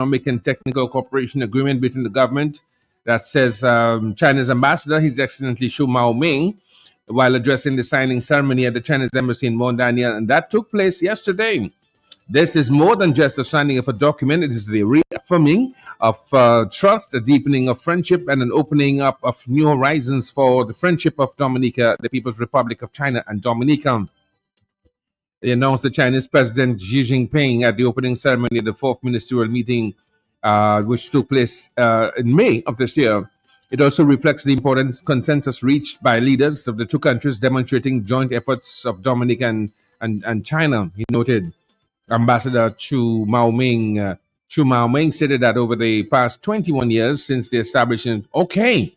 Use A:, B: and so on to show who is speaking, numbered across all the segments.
A: economic and technical cooperation agreement between the government that says China's ambassador, His Excellency Xu Maoming, while addressing the signing ceremony at the Chinese embassy in Mondania, and that took place yesterday. This is more than just a signing of a document. It is the reaffirming of trust, a deepening of friendship, and an opening up of new horizons for the friendship of Dominica, the People's Republic of China, and Dominica. They announced the Chinese President Xi Jinping at the opening ceremony of the fourth ministerial meeting, which took place in May of this year. It also reflects the important consensus reached by leaders of the two countries, demonstrating joint efforts of Dominica and China, he noted. Ambassador Chu Maoming stated that over the past 21 years since the establishment, okay,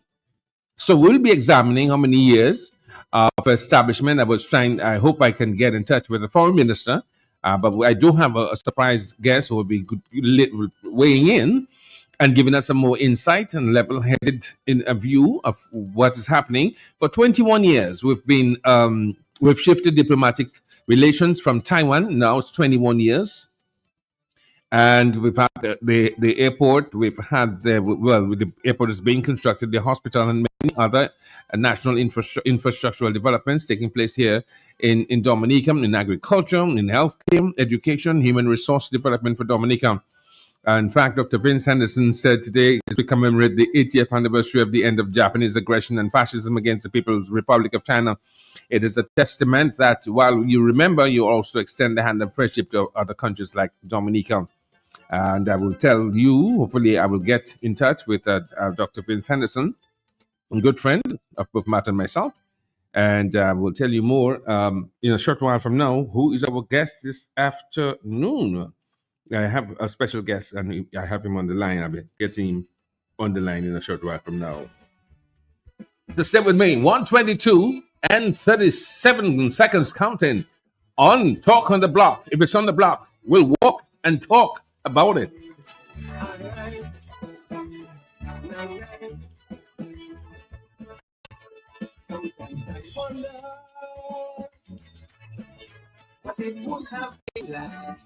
A: so we'll be examining how many years of establishment. I hope I can get in touch with the foreign minister, but I do have a surprise guest who will be weighing in and giving us some more insight and level-headed in a view of what is happening. For 21 years, we've shifted diplomatic relations from Taiwan. Now it's 21 years. And we've had the airport, we've had the airport is being constructed, the hospital, and many other national infrastructural developments taking place here in Dominica, in agriculture, in healthcare, education, human resource development for Dominica. In fact, Dr. Vince Henderson said today, as we commemorate the 80th anniversary of the end of Japanese aggression and fascism against the People's Republic of China, it is a testament that while you remember, you also extend the hand of friendship to other countries like Dominica. And I will tell you, hopefully I will get in touch with Dr. Vince Henderson, a good friend of both Matt and myself. And we'll tell you more in a short while from now. Who is our guest this afternoon? I have a special guest, and I have him on the line. I'll be getting him on the line in a short while from now. So stay with me. 1:22 and 37 seconds counting on Talk on the Block. If it's on the block, we'll walk and talk about it.
B: Sometimes I wonder what it would have been like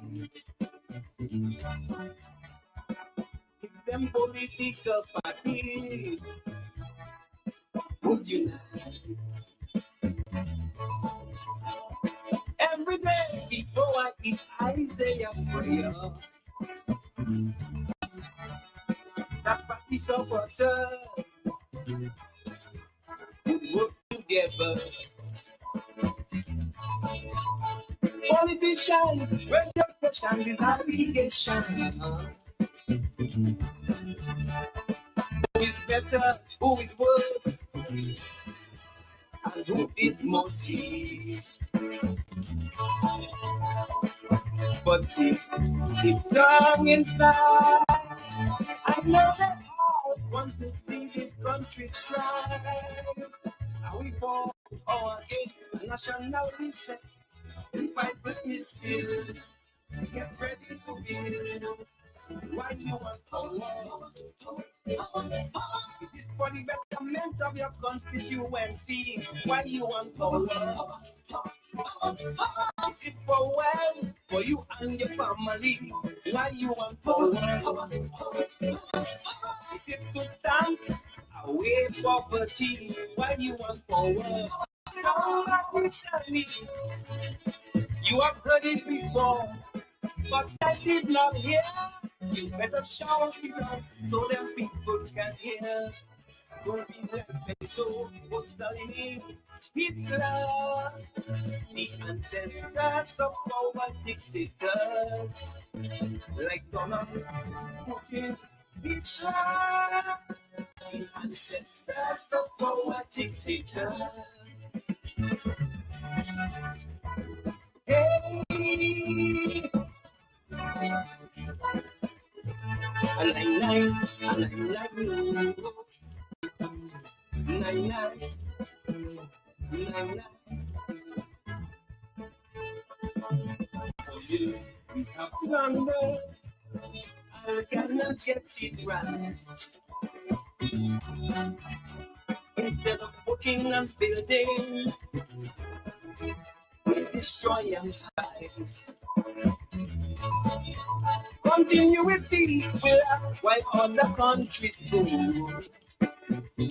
B: if them political parties would unite. Every day before I eat, I say a prayer that parties of water would work together. Politicians, when the question is allegation, who is better, who is worse, and who is motive. But deep down inside, I know that all want to see this country thrive. Now we for our national reset. We fight with this skill. Get ready to kill. Why you want power? Is it for the betterment of your constituency? Why you want power? Is it for wealth for you and your family? Why you want power? Is it to stand away poverty? Why you want power? Somebody tell me. You have heard it before, but I did not hear. You better shout it out so that people can hear. Don't be left so studying Hitler, the ancestors of our dictators, like Donald Putin, Hitler, the ancestors of our dictators. Hey, I like you. I cannot get it right. Instead of working and building, we destroy and fight. continuity will have while other countries go. We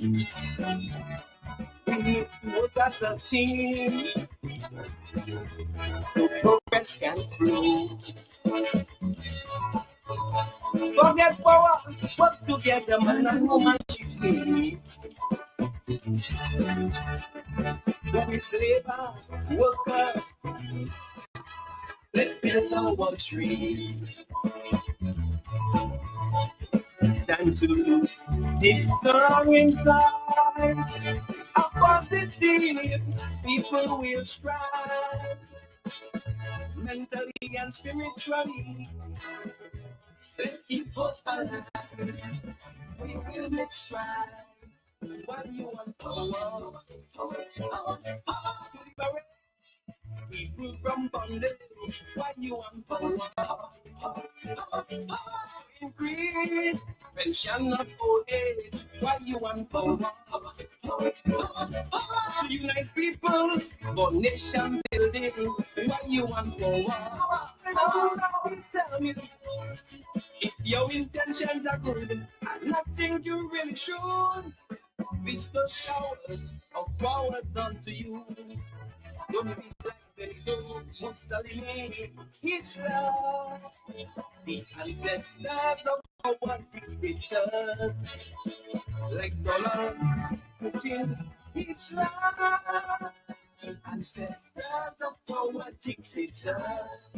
B: need to work as a team so progress can grow. Forget power, work together, man and woman chiefly. Who is labor, workers, let's build our tree. Than to deep down inside, a positive people will strive, mentally and spiritually. Let's keep hope alive. We will make strides. What you want power? To liberate people from bondage. What you want power? Increase pension of old age. What you want power? To unite people for nation building. What you want power? Now tell me. If your intentions are good, and nothing you really should, bestow showers of power done to you. Don't be like Benito Mussolini, Hitler, the ancestors of our dictators, like Donald Putin, Hitler, the ancestors of our dictators.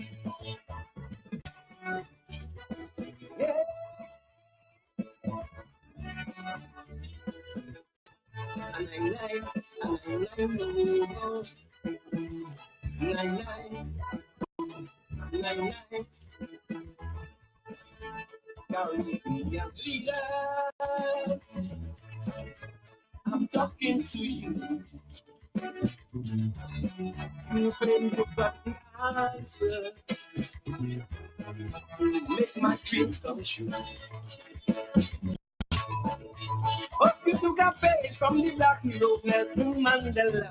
B: Yeah. And I I'm talking to you. You claim you got the answer to make my dreams come true. But you took a page from the black hero Nelson Mandela.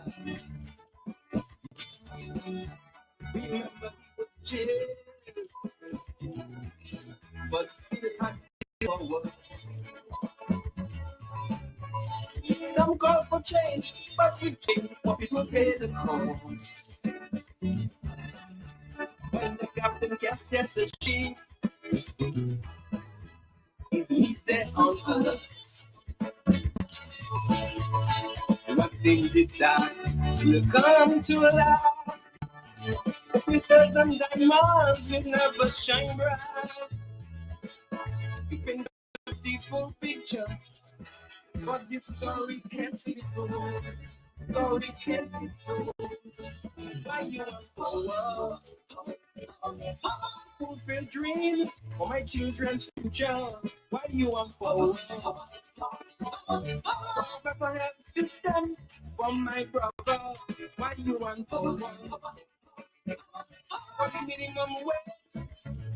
B: Remember he was jailed, but still had forward. Some call for change, but we change what people pay the cost. When the captain cast the sheep, he's there on us. What thing did that will come to life? Crystals and diamonds will never shine bright. You can do the full picture, but this story can't be told. Story can't be told. Why you want power? Fulfill dreams for my children's future. Why you want power? Perhaps system for my brother. Why you want power? For the minimum wage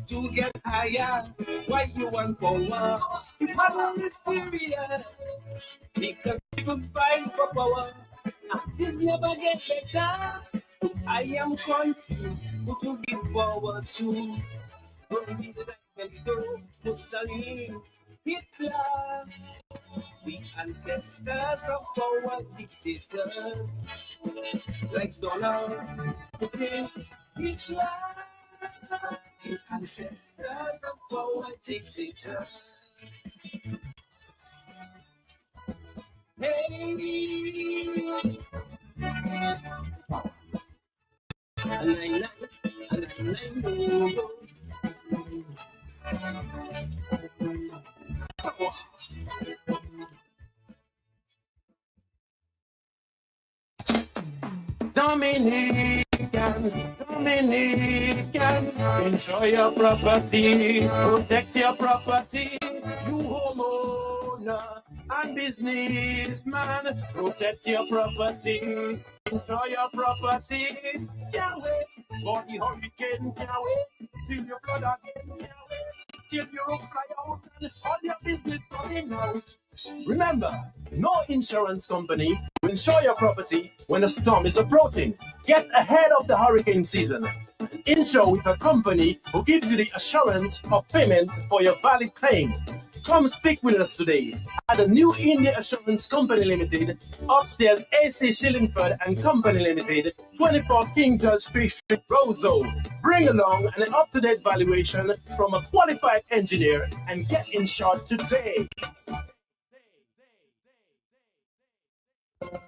B: to get higher. Why you want power? If I don't serious, because people fight for power. And things never get better. I am confused who to give power to. Don't be like Benito Mussolini, Hitler, the ancestors of our dictators, like Donald Putin, Hitler, the ancestors of our dictators. Hey, Dominicans, enjoy your property, protect your property, you homeowner and businessman, protect your property, enjoy your property. Can't wait for the hurricane, can't wait till your flood again, can't wait till your roof fly out and all your business running out. Remember, no insurance company will insure your property when a storm is approaching. Get ahead of the hurricane season. Insure with a company who gives you the assurance of payment for your valid claim. Come speak with us today at the New India Assurance Company Limited, upstairs AC Shillingford and Company Limited, 24 King George Street, Roseau. Bring along an up-to-date valuation from a qualified engineer and get insured today.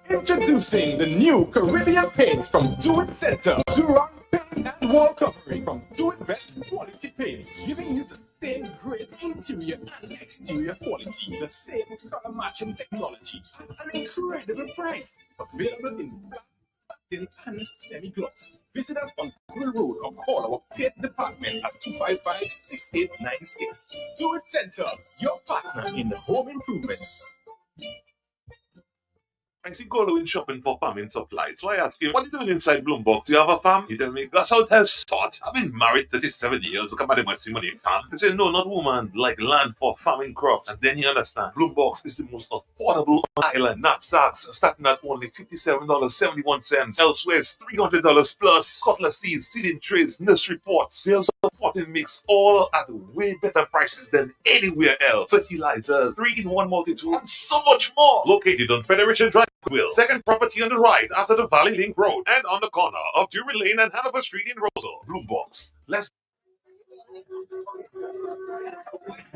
B: Introducing the new Caribbean paint from Do It Center. Durant paint and wall covering from Do It Best Quality Paint, giving you the same great interior and exterior quality, the same color matching technology at an incredible price. Available in black, satin, and semi-gloss. Visit us on Grill Road or call our paint department at 255-6896. Do It Center, your partner in home improvements.
C: I see Golo shopping for farming supplies. So I ask him, what are you doing inside Bloomberg? Do you have a farm? He tell me, that's how it start. I've been married 37 years. Look at my money farm. He said, no, not woman, like land for farming crops. And then you understand, Bloomberg is the most affordable island. Knapsacks starting at only $57.71. Elsewhere, it's $300 plus. Cutlass seeds, seeding trays, nursery pots, sales of potting mix, all at way better prices than anywhere else. Fertilizers, 3-in-1 multi-tool, and so much more. Located on Federation Drive. Second property on the right after the Valley Link Road and on the corner of Drury Lane and Hanover Street in Roseau. Bloombox. Let's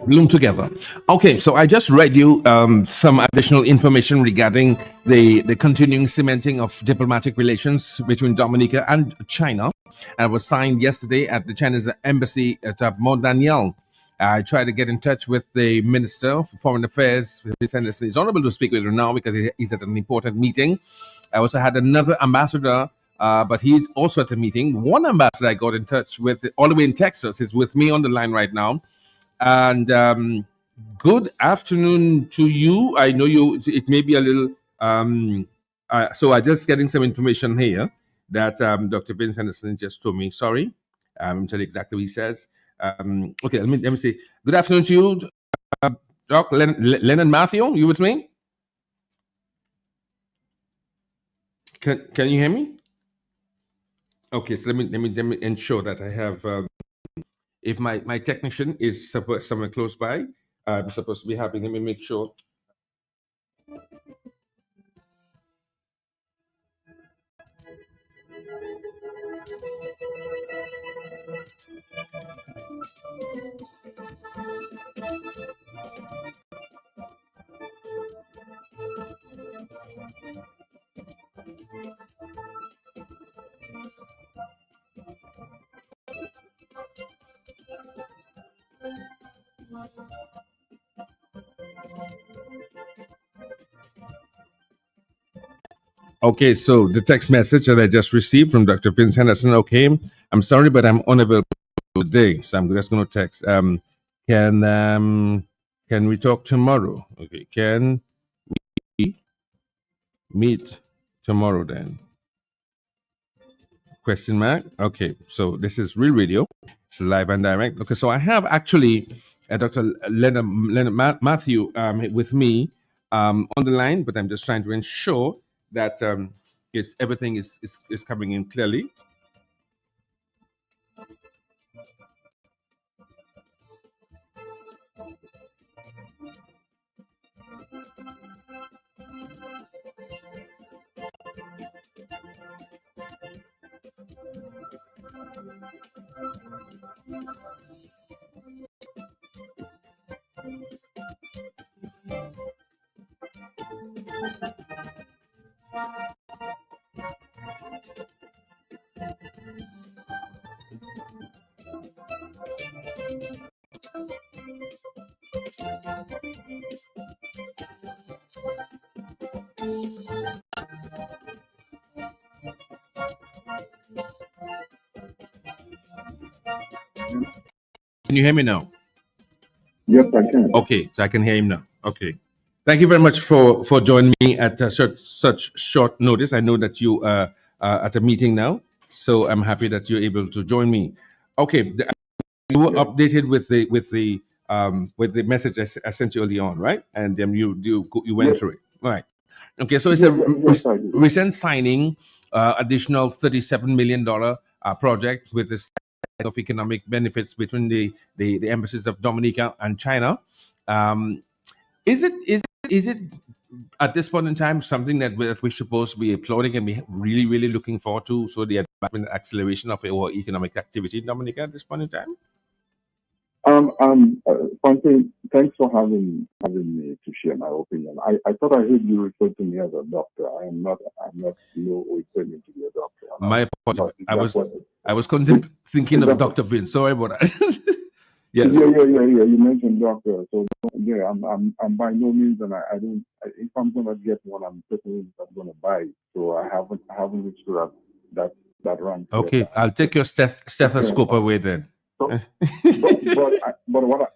A: bloom together. Okay, so I just read you some additional information regarding the continuing cementing of diplomatic relations between Dominica and China. And was signed yesterday at the Chinese embassy at Mont Daniel. I tried to get in touch with the Minister of Foreign Affairs, Vince Henderson. He's unable to speak with him now because he's at an important meeting. I also had another ambassador, but he's also at a meeting. One ambassador I got in touch with all the way in Texas is with me on the line right now. And good afternoon to you. I know it may be a little, so I'm just getting some information here that Dr. Vince Henderson just told me. Sorry, I'll tell you exactly what he says. Okay, let me see. Good afternoon to you, Doc Lennon Matthew. You with me? Can you hear me? Okay, so let me ensure that I have. If my technician is somewhere close by, I'm supposed to be having. Let me make sure. Okay, so the text message that I just received from Dr. Vince Henderson. Okay, I'm sorry, but I'm unavailable today, so I'm just going to text. Can we talk tomorrow? Okay, can we meet tomorrow then? Question mark. Okay, so this is Real Radio. It's live and direct. Okay, so I have actually Dr. Leonard Matthew with me on the line, but I'm just trying to ensure that everything is coming in clearly. Can you hear me now?
D: Yes, I can.
A: Okay, so I can hear him now. Okay. Thank you very much for joining me at such short notice. I know that you are at a meeting now, so I'm happy that you're able to join me. Okay, you were updated with the message I sent you early on, right? And then you went through it, all right? Okay, so it's a recent signing, additional $37 million project with this of economic benefits between the embassies of Dominica and China. Um, is it at this point in time something that we're supposed to be applauding and be really really looking forward to? So the advancement and acceleration of our economic activity in Dominica at this point in time.
D: Franklin, thanks for having me to share my opinion. I thought I heard you refer to me as a doctor. I'm not no referring to be a doctor.
A: My apologies.
D: Not, that's what,
A: I was thinking of Dr. Vince. Sorry about that. Yes.
D: yeah. You mentioned doctor, so yeah, I'm by no means, and I don't. If I'm gonna get one, I'm certainly not gonna buy it. So I haven't reached to that rank yet.
A: Okay, I'll take your stethoscope away then.
D: So, but what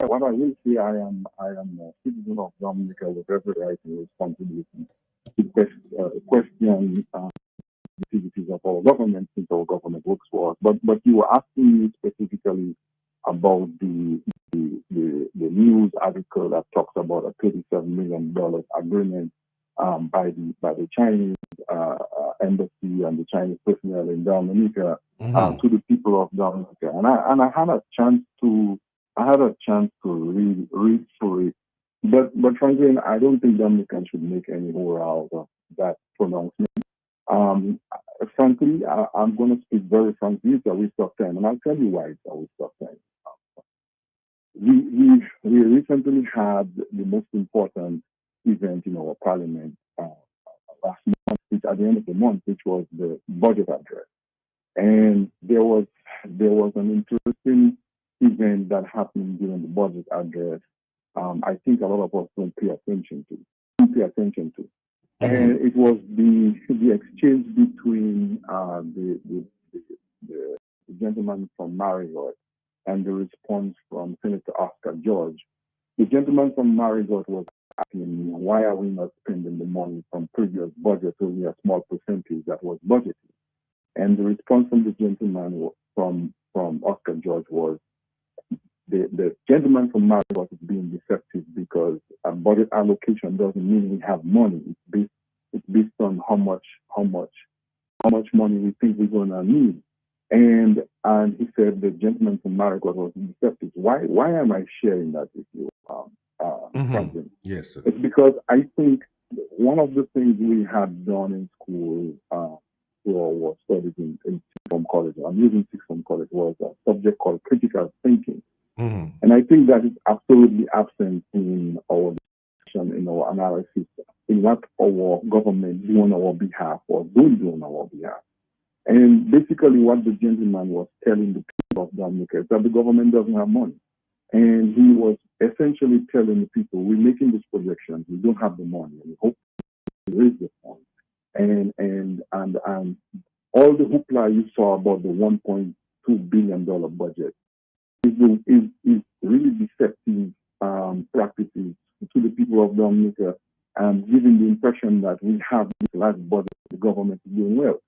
D: I will say, I am a citizen of Dominica with every right and responsibility to question activities of our government, since our government works for us. But you were asking me specifically about the news article that talks about a $37 million agreement by the Chinese embassy and the Chinese personnel in Dominica to the people of Dominica, and I had a chance to read through it, but frankly, I don't think Dominicans should make any horror out of that pronouncement. Frankly, I'm going to speak very frankly. It's a waste of time, and I'll tell you why it's a waste of time. We recently had the most important event in our parliament last month, which at the end of the month, which was the budget address, and there was an interesting event that happened during the budget address. I think a lot of us don't pay attention to. And it was the exchange between the gentleman from Marriott and the response from Senator Oscar George. The gentleman from Marriott was asking, why are we not spending the money from previous budgets, only a small percentage that was budgeted? And the response from the gentleman from Oscar George was, the gentleman from Marriott is being deceptive because a budget allocation doesn't mean we have money. It's based on how much money we think we're gonna need. And he said the gentleman from Marriott was deceptive. Why am I sharing that with you, Franklin?
A: Yes, sir.
D: It's because I think one of the things we had done in school through our studies in sixth form college, I'm using sixth form college, was a subject called critical thinking. And I think that is absolutely absent in our discussion, in our analysis, in what our government do on our behalf or don't do on our behalf. And basically what the gentleman was telling the people of Dominica is that the government doesn't have money. And he was essentially telling the people, we're making this projection, we don't have the money, and we hope to raise the funds. And all the hoopla you saw about the $1.2 billion budget is really deceptive practices to the people of Dominica, and giving the impression that we have this large budget, the government is doing well.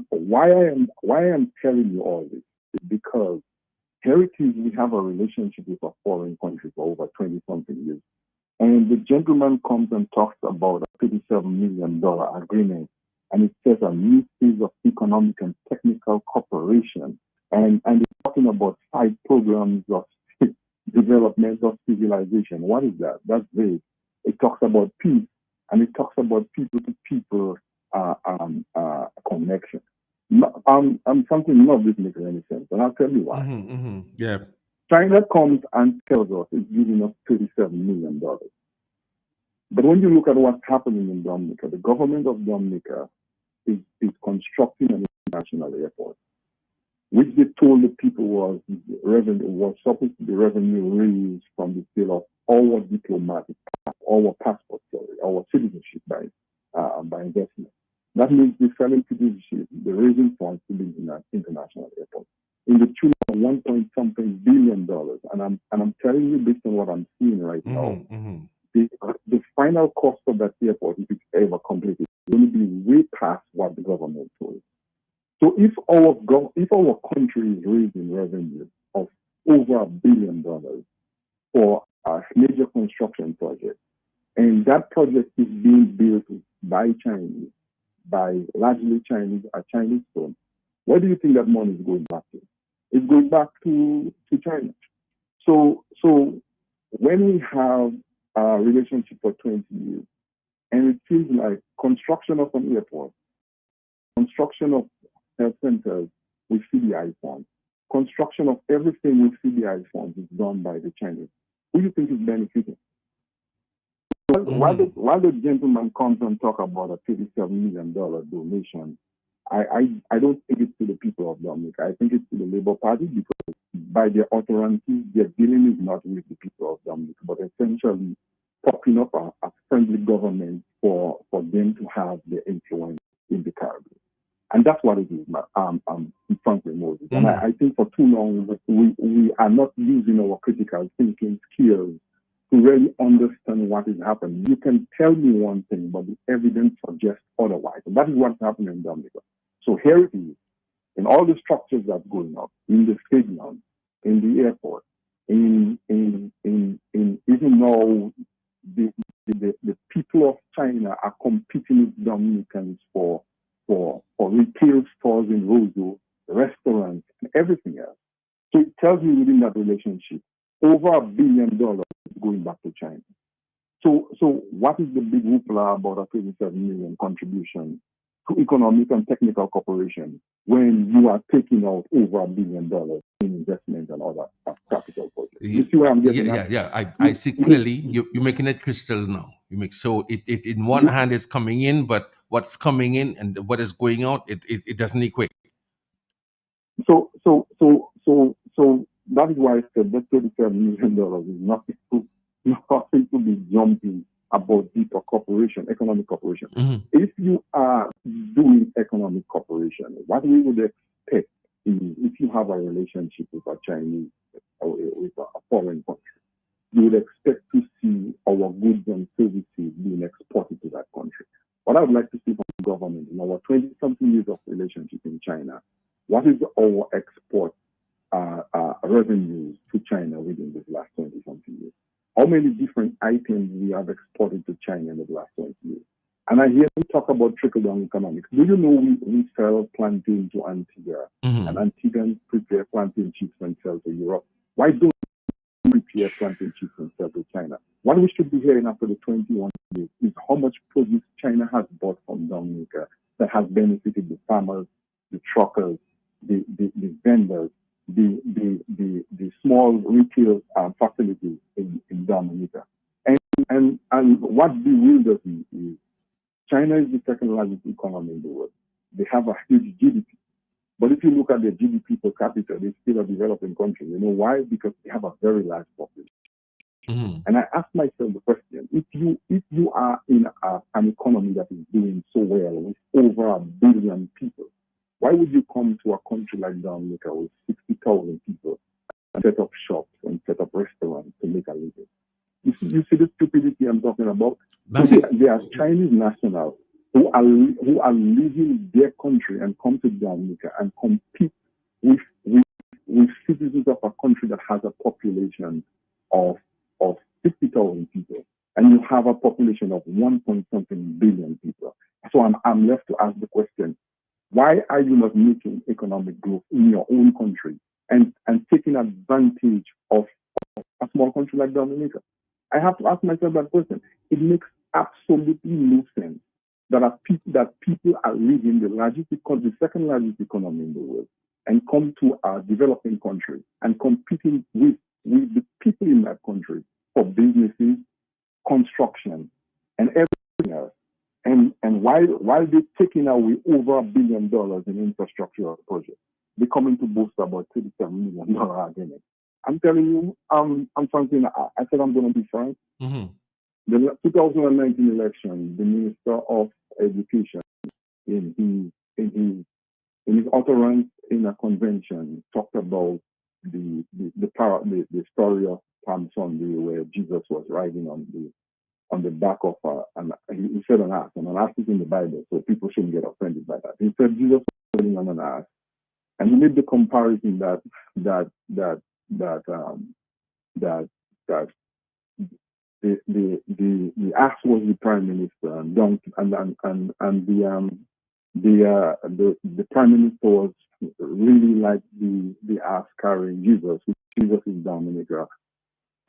D: Why I am telling you all this is because Heritage, we have a relationship with a foreign country for over 20-something years. And the gentleman comes and talks about a $37 million agreement, and it says a new phase of economic and technical cooperation. And it's talking about 5 programs of development of civilization. What is that? That's vague. It talks about peace, and it talks about people-to-people connection. Something none of this makes any sense, and I'll tell you why.
A: Yeah.
D: China comes and tells us it's giving us $37 million. But when you look at what's happening in Dominica, the government of Dominica is constructing an international airport, which they told the people was supposed to be revenue raised from the sale of our diplomatic, our passport, our citizenship by investment. That means they're selling citizenship, they're raising funds to build an international airport in the tune of $1.something billion. And I'm telling you, based on what I'm seeing right now, the final cost of that airport, if it's ever completed, is going to be way past what the government told. So if our country is raising revenue of over $1 billion for a major construction project, and that project is being built by Chinese, by largely Chinese, a Chinese firm, Where do you think that money is going back to? It's going back to China. So when we have a relationship for 20 years, and it seems like construction of an airport, construction of health centers with CBI funds, construction of everything with CBI funds is done by the Chinese. Who do you think is benefiting? While the gentleman comes and talk about a $37 million donation, I don't think it's to the people of Dominica. I think it's to the Labour Party, because by their utterances, their dealing is not with the people of Dominica, but essentially popping up a friendly government for them to have the influence in the Caribbean. And that's what it is, frankly, Moses. And I think for too long, we are not using our critical thinking skills to really understand what is happening. You can tell me one thing, but the evidence suggests otherwise. And that is what's happening in Dominica. So here it is, in all the structures that's going up, in the stadium, in the airport, in even though the people of China are competing with Dominicans for retail stores in Roseau, restaurants, and everything else. So it tells me within that relationship, over $1 billion is going back to China. So what is the big hoopla about a 27 million contribution to economic and technical cooperation when you are taking out over $1 billion in investment and other capital projects? You see where I'm getting at?
A: Yeah. I see clearly. You're making it crystal now. So it in one hand is coming in, but what's coming in and what is going out, it doesn't equate.
D: So that is why I said that $37 million is nothing to be jumping about deeper cooperation, economic cooperation. If you are doing economic cooperation, what we would expect is, if you have a relationship with a Chinese or with a foreign country, you would expect to see our goods and services being exported to that country. What I would like to see from the government in our 20-something years of relationship in China, what is our export revenues to China within the last 20-something years? How many different items we have exported to China in the last 20 years? And I hear you talk about trickle-down economics. Do you know we sell plantain to Antigua, and Antiguans prepare plantain chips and sell to Europe? Why don't we prepare plantain chips and sell to China? What we should be hearing after the 21 years is how much produce China has bought from Dominica that has benefited the farmers, the truckers, the vendors, the small retail facilities in Dominica. And what bewilders me is China is the second largest economy in the world. They have a huge GDP. But if you look at their GDP per capita, they're still a developing country. You know why? Because they have a very large population. And I ask myself the question, if you are in an economy that is doing so well with over 1 billion people, why would you come to a country like Dominica with 60,000 people and set up shops and set up restaurants to make a living? You see the stupidity I'm talking about? So they are Chinese nationals who are leaving their country and come to Dominica and compete with citizens of a country that has a population of 50,000 people, and you have a population of 1.something billion people. So I'm left to ask the question, why are you not making economic growth in your own country and taking advantage of a small country like Dominica? I have to ask myself that question. It makes absolutely no sense that people are leaving the second largest economy in the world and come to a developing country and competing with the people in that country for businesses, construction, and everything else. And while they're taking away over $1 billion in infrastructure projects, they're coming to boast about $37 million again. I'm telling you, I'm Franklin. I said I'm going to be frank. The 2019 election, the Minister of Education, in his utterance in a convention, talked about the story of Palm Sunday, where Jesus was riding on the back of he said an ass, and an ass is in the Bible, so people shouldn't get offended by that. He said Jesus was riding on an ass, and he made the comparison that the ass was the prime minister, and the prime minister was really like the ass carrying Jesus, which Jesus is Dominica,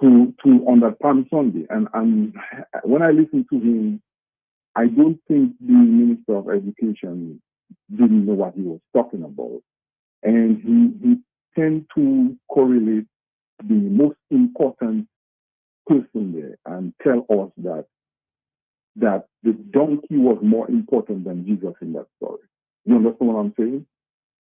D: to on that Palm Sunday. And when I listen to him, I don't think the Minister of Education didn't know what he was talking about. And he tend to correlate the most important person there and tell us that the donkey was more important than Jesus in that story. You understand what I'm saying?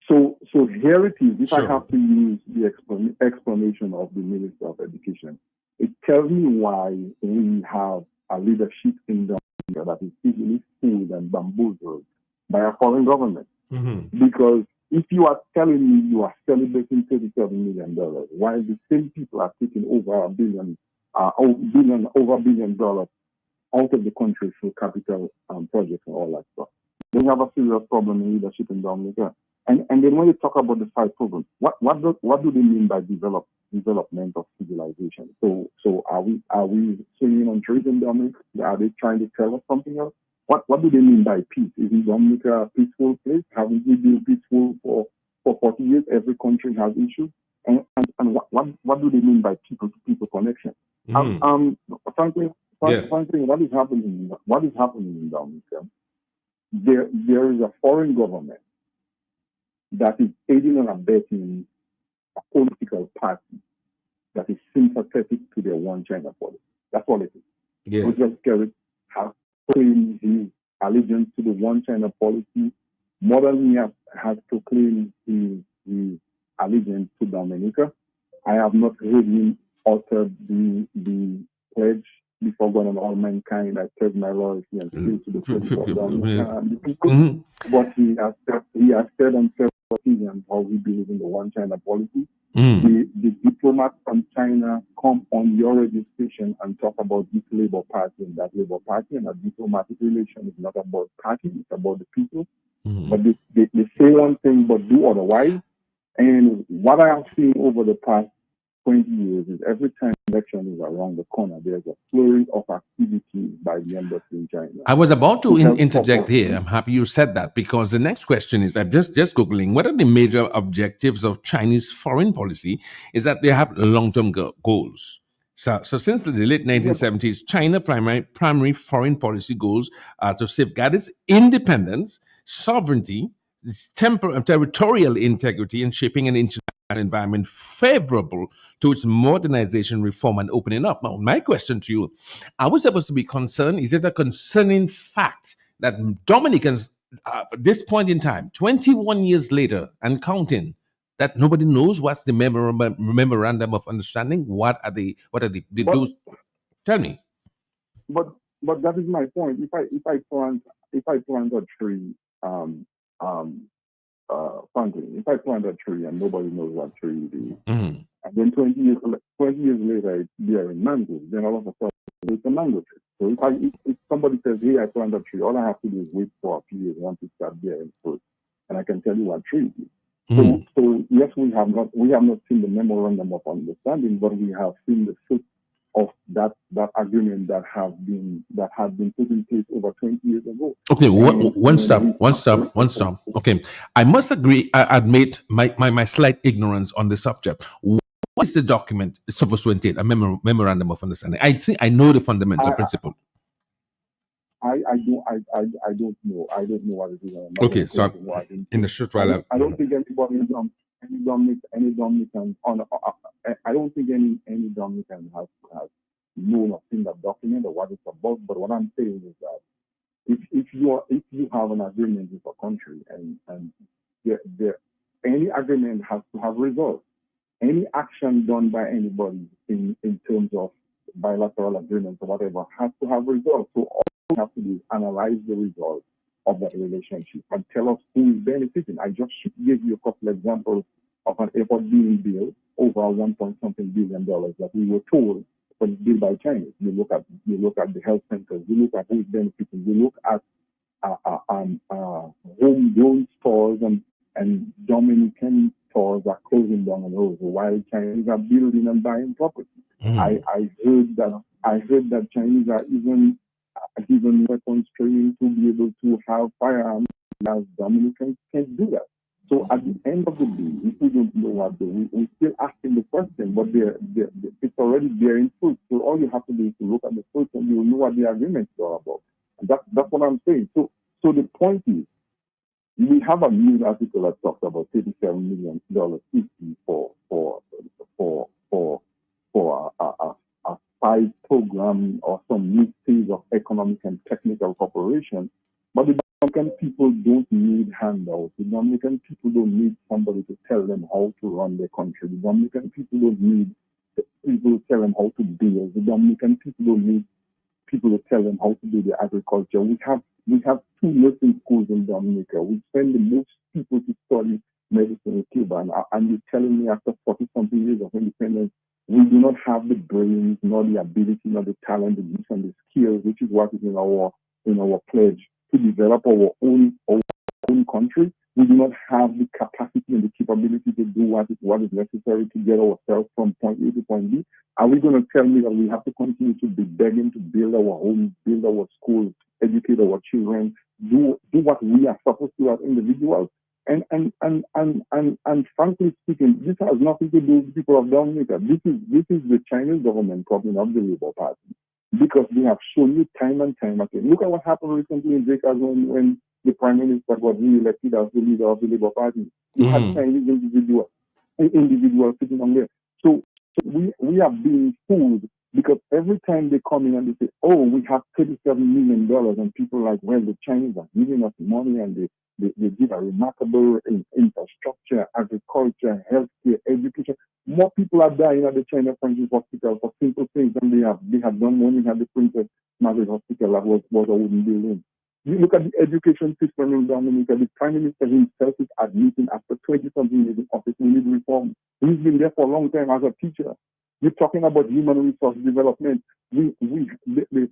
D: So here it is. If I have to use the explanation of the Minister of Education, it tells me why we have a leadership in the that is easily fooled and bamboozled by a foreign government.
A: Mm-hmm.
D: Because if you are telling me you are celebrating $37 million, while the same people are taking over $1 billion out of the country through capital projects and all that stuff, then you have a serious problem in leadership in Dominica. And then when you talk about the 5 programs, what do they mean by development of civilization? So are we swinging on trees in Dominica? Are they trying to tell us something else? What do they mean by peace? Is Dominica a peaceful place? Haven't we been peaceful for 40 years? Every country has issues. And what do they mean by people to people connection? Frankly, what is happening in Dominica? There is a foreign government that is aiding and abetting a political party that is sympathetic to their one China policy. That's all it is.
A: Yeah.
D: President Kerry has proclaimed his allegiance to the one China policy more than he has proclaimed his allegiance to Dominica. I have not heard him utter the pledge before God and all mankind. I pledge my loyalty and faith to the people of Dominica and the people. Mm-hmm. But he has said on several occasions how he believes in the one China policy. The diplomats from China come on your registration and talk about this Labour Party and that Labour Party, and a diplomatic relation is not about party, it's about the people. Mm-hmm. But they say one thing but do otherwise. And what I have seen over the past 20 years is every time election is around the corner, there's a flurry of activity by the embassy in China.
A: I was about to interject here. I'm happy you said that, because the next question is, I'm just Googling, what are the major objectives of Chinese foreign policy? Is that they have long-term goals. So since the late 1970s, China primary foreign policy goals are to safeguard its independence, sovereignty, its territorial integrity, and shaping an international environment favorable to its modernization, reform, and opening up. Now, my question to you, are we supposed to be concerned? Is it a concerning fact that Dominicans, at this point in time, 21 years later and counting, that nobody knows what's the memorandum of understanding? What are the those? Tell me.
D: But that is my point. If I plant a tree, Franklin, if I plant a tree and nobody knows what tree it is, mm-hmm. and then 20 years later it's bearing mangoes, then all of a sudden it's a mango tree. So if somebody says, hey, I plant a tree, all I have to do is wait for a few years once it starts bearing fruit, and I can tell you what tree it is. Mm-hmm. So yes, we have not seen the memorandum of understanding, but we have seen the fruit of that agreement that had been put in place over 20 years ago.
A: Okay, one stop. Okay, I must admit my slight ignorance on the subject. What is the document supposed to entail? A memorandum of understanding. I think I know the fundamental principle.
D: I don't know. I don't know what it is.
A: Okay, so in the short while
D: I don't think anybody any Dominican I don't think any Dominican has known or seen that document or what it's about. But what I'm saying is that if you have an agreement with a country and any agreement has to have results. Any action done by anybody in terms of bilateral agreements or whatever has to have results. So all we have to do is analyze the results of that relationship and tell us who is benefiting. I just gave you a couple examples of an airport being built over $1.something billion that we were told was built by China. You look at the health centers, you look at who is benefiting, you look at homegrown stores and Dominican stores are closing down on those while Chinese are building and buying property. I heard that Chinese are even given weapons training to be able to have firearms, as Dominicans can't do that. So at the end of the day, if we don't know what to do, we're still asking the question, but it's already bearing fruit. So all you have to do is to look at the fruit and you'll know what the agreements are about. And that's what I'm saying. So the point is, we have a news article that talks about $37 million for a spy program or some new phase of economic and technical cooperation. But the Dominican people don't need handouts. The Dominican people don't need somebody to tell them how to run their country. The Dominican people don't need people to tell them how to build. The Dominican people don't need people to tell them how to do their agriculture. We have 2 nursing schools in Dominica. We send the most people to study medicine in Cuba. And you're telling me after 40-something years of independence, we do not have the brains, nor the ability, nor the talent, the use and the skills, which is what is in our pledge to develop our own country. We do not have the capacity and the capability to do what is necessary to get ourselves from point A to point B. Are we going to tell me that we have to continue to be begging to build our homes, build our schools, educate our children, do what we are supposed to as individuals? And frankly speaking, this has nothing to do with the people of Dominica. This is the Chinese government propping up the Labour Party, because they have shown you time and time again. Look at what happened recently in Jakarta when the Prime Minister was re-elected as the leader of the Labour Party. You had Chinese individuals sitting on there. So we are being fooled, because every time they come in and they say, oh, we have $37 million, and people are like, well, the Chinese are giving us money and they give a remarkable infrastructure, agriculture, healthcare, education. More people are dying at the China Francis Hospital for simple things than they have done when we had the Princess Margaret Hospital that was a wooden building. You look at the education system in Dominica, the Prime Minister himself is admitting after 20-something years in office, we need reform. He's been there for a long time as a teacher. You're talking about human resource development. The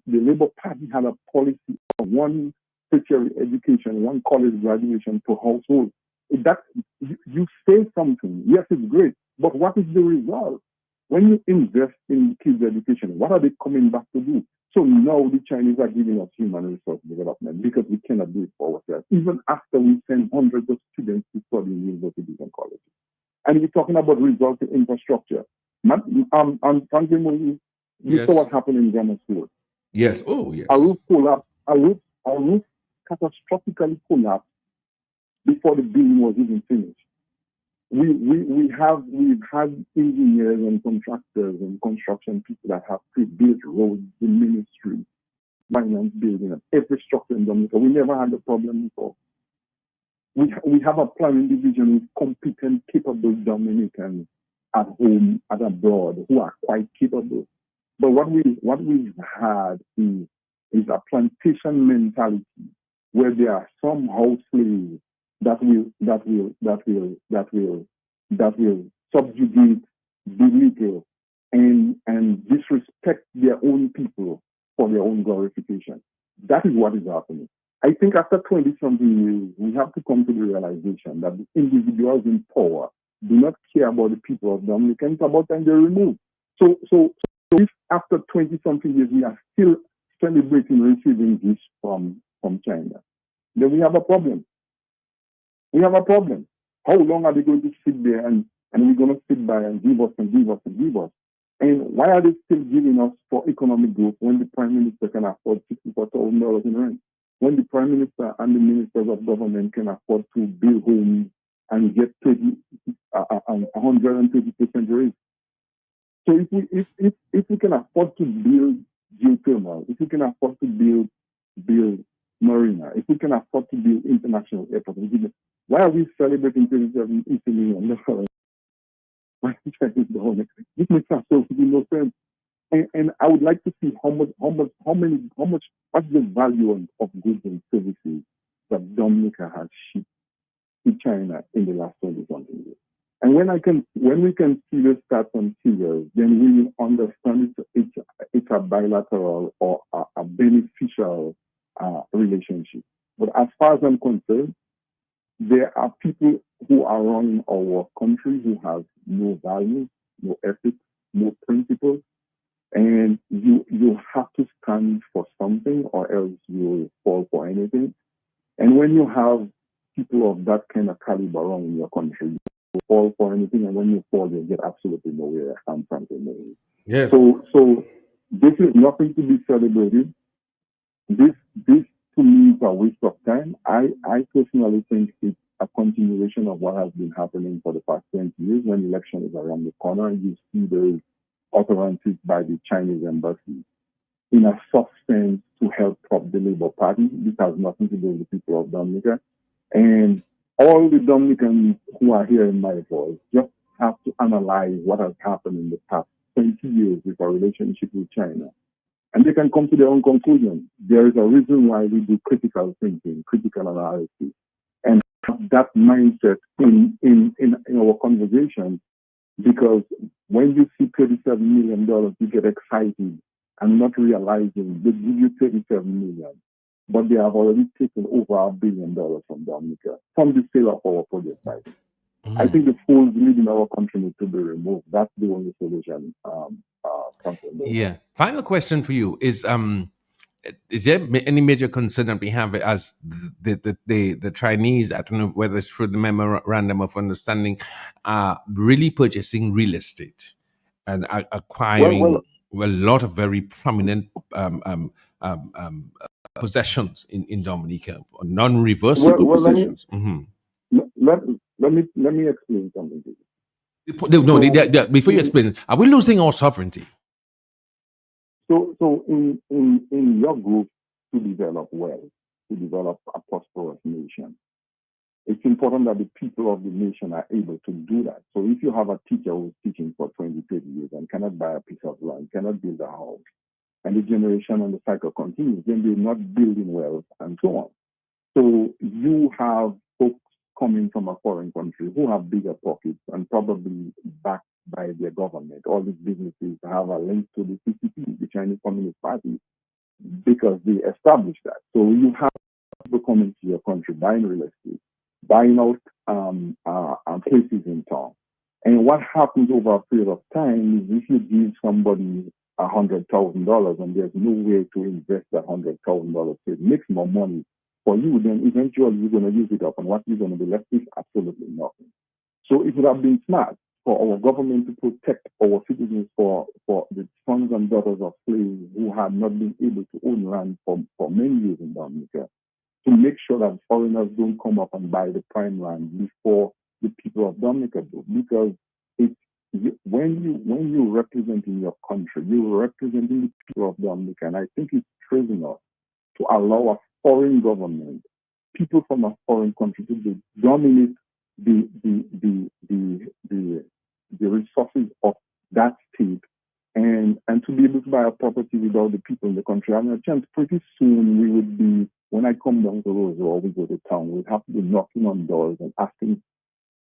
D: Labour Party had a policy of 1 tertiary education, 1 college graduation per household. That you say something, yes, it's great, but what is the result? When you invest in kids' education, what are they coming back to do? So now the Chinese are giving us human resource development because we cannot do it for ourselves, even after we send hundreds of students to study in universities and colleges. And we're talking about results in infrastructure. Frankly, you saw what happened in Ghana School.
A: Yes. Oh, yes.
D: Our roof collapsed. Our roof catastrophically collapsed before the building was even finished. We've had engineers and contractors and construction people that have pre-built roads, the ministry, finance building, and every structure in Dominica. We never had a problem before. We have a planning division with competent, capable Dominicans at home and abroad who are quite capable. But what we've had is a plantation mentality where there are some house slaves that will subjugate, belittle, and disrespect their own people for their own glorification. That is what is happening. I think after 20-something years, we have to come to the realization that the individuals in power do not care about the people of Dominica. It's about time they remove. So if after 20-something years we are still celebrating receiving gifts from China, then we have a problem. We have a problem. How long are they going to sit there and we're going to sit by and give us and give us and give us? And why are they still giving us for economic growth when the Prime Minister can afford $64,000 in rent? When the Prime Minister and the ministers of government can afford to build homes and get 130% raise. So if we can afford to build geothermal, if we can afford to build marina, if we can afford to build international airports, why are we celebrating $37 million? This makes absolutely no sense. And I would like to see what's the value of goods and services that Dominica has shipped to China in the last 20-something years. And when we can see the stats and figures, then we will understand it's a bilateral or a beneficial relationship. But as far as I'm concerned, there are people who are running our country who have no values, no ethics, no principles, and you have to stand for something or else you will fall for anything. And when you have people of that kind of caliber around in your country, you fall for anything, and when you fall, you get absolutely nowhere. I'm frankly knowing.
A: Yeah.
D: So this is nothing to be celebrated. This to me is a waste of time. I personally think it's a continuation of what has been happening for the past 20 years. When election is around the corner, you see those utterances by the Chinese embassy in a soft sense to help prop the Labour Party. This has nothing to do with the people of Dominica. And all the Dominicans who are hearing my voice just have to analyze what has happened in the past 20 years with our relationship with China. And they can come to their own conclusion. There is a reason why we do critical thinking, critical analysis, and have that mindset in our conversation, because when you see $37 million, you get excited and not realizing they give you $37 million, but they have already taken over $1 billion from Dominica, from the sale of our project site. I think the fools leading our country need to be removed. That's the only solution.
A: Yeah. Final question for you is there any major concern that we have as the Chinese, I don't know whether it's through the memorandum of understanding, really purchasing real estate and acquiring a lot of very prominent possessions in Dominica, non-reversible possessions.
D: Let me explain something to you.
A: Before you explain, are we losing our sovereignty?
D: So in your group to develop well, to develop a prosperous nation, it's important that the people of the nation are able to do that. So if you have a teacher who's teaching for 20, 30 years and cannot buy a piece of land, cannot build a house, and the generation and the cycle continues, then they're not building wealth and so on. So you have folks coming from a foreign country who have bigger pockets and probably backed by their government. All these businesses have a link to the CCP, the Chinese Communist Party, because they established that. So you have people coming to your country, buying real estate, buying out places in town. And what happens over a period of time is if you give somebody $100,000 and there's no way to invest that $100,000, so it makes more money for you, then eventually you're going to use it up, and what you're going to be left with absolutely nothing. So it would have been smart for our government to protect our citizens for the sons and daughters of slaves who had not been able to own land for many years in Dominica, to make sure that foreigners don't come up and buy the prime land before the people of Dominica do. Because when you representing your country, you're representing the people of Dominica, and I think it's treason us to allow a foreign government, people from a foreign country, to dominate the resources of that state, and to be able to buy a property without the people in the country having a chance. Pretty soon we would be, when I come down to Roseau or we go to town, we'd have to be knocking on doors and asking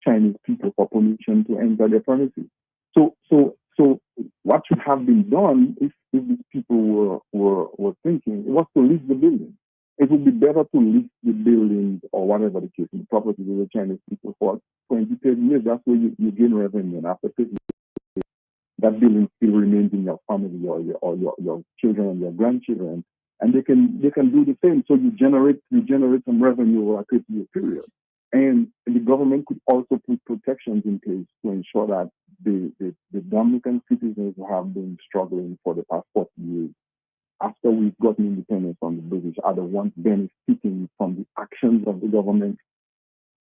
D: Chinese people for permission to enter their premises. So what should have been done if these people were thinking, it was to lease the building. It would be better to lease the buildings or whatever the case, the property to the Chinese people for 20, 30 years. That's where you gain revenue. And after 30 years, that building still remains in your family or your children and your grandchildren. And they can do the same. So you generate some revenue over a 30-year period. And the government could also put protections in place to ensure that the Dominican citizens who have been struggling for the past 40 years, after we've gotten independence from the British, are the ones benefiting from the actions of the government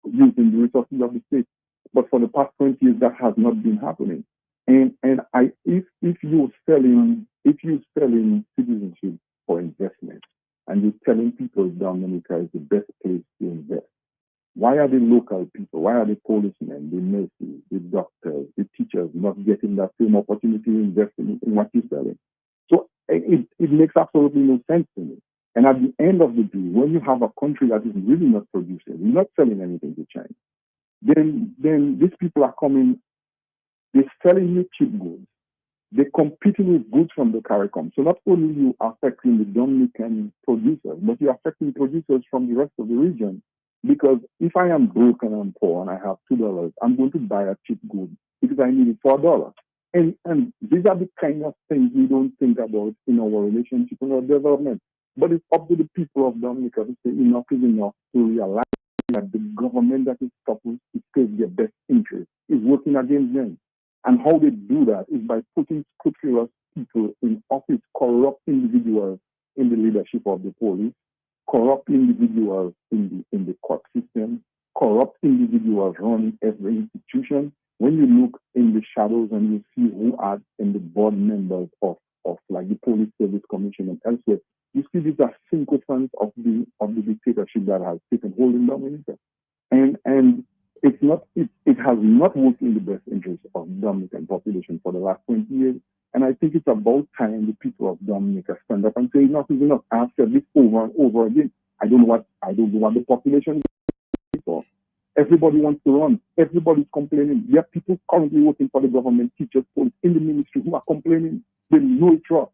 D: using the resources of the state. But for the past 20 years, that has not been happening. And if you're selling citizenship for investment, and you're telling people Dominica is the best place to invest, why are the local people, why are the policemen, the nurses, the doctors, the teachers not getting that same opportunity to invest in what you're selling? So it makes absolutely no sense to me. And at the end of the day, when you have a country that is really not producing, you're not selling anything to China, then these people are coming, they're selling you cheap goods. They're competing with goods from the CARICOM. So not only you are affecting the Dominican producers, but you're affecting producers from the rest of the region. Because if I am broke and I'm poor and I have $2, I'm going to buy a cheap good because I need it for $1. And these are the kind of things we don't think about in our relationship and our development. But it's up to the people of Dominica to say enough is enough, to realize that the government that is supposed to serve their best interest is working against them. And how they do that is by putting scrupulous people in office, corrupt individuals in the leadership of the police, corrupt individuals in the court system, corrupt individuals running every institution. When you look in the shadows and you see who are in the board members of like the Police Service Commission and elsewhere, you see these are sycophants of the dictatorship that has taken hold in Dominica. And it has not worked in the best interest of the Dominican population for the last 20 years. And I think it's about time the people of Dominica stand up and say enough is enough. I've said this over and over again. I don't know what the population is for. Everybody wants to run. Everybody's complaining. There are people currently working for the government, teachers, police, in the ministry who are complaining. They know it's wrong.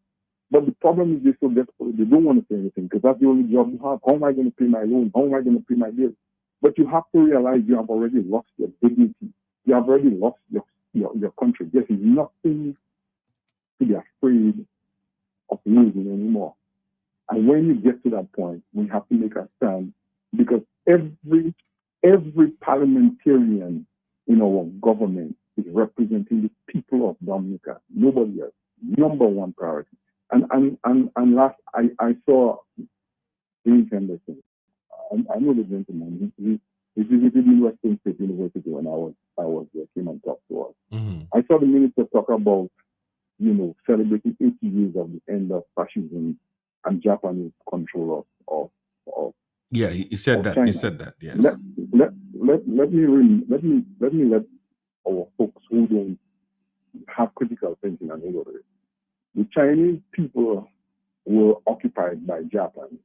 D: But the problem is they're so desperate. They don't want to say anything because that's the only job you have. How am I going to pay my loan? How am I going to pay my bills? But you have to realize you have already lost your dignity. You have already lost your country. There is nothing to be afraid of losing anymore. And when you get to that point, we have to make a stand because every parliamentarian in our government is representing the people of Dominica. Nobody else. Number one priority. And last I saw James Henderson. I know the gentleman. He visited Western State University when I was there. Came and talked to us.
A: Mm-hmm.
D: I saw the minister talk about celebrating 80 years of the end of fascism and Japanese control of
A: yeah, he said that.
D: China.
A: He said that. Yes.
D: Let me let our folks who don't have critical thinking and all of it. The Chinese people were occupied by Japan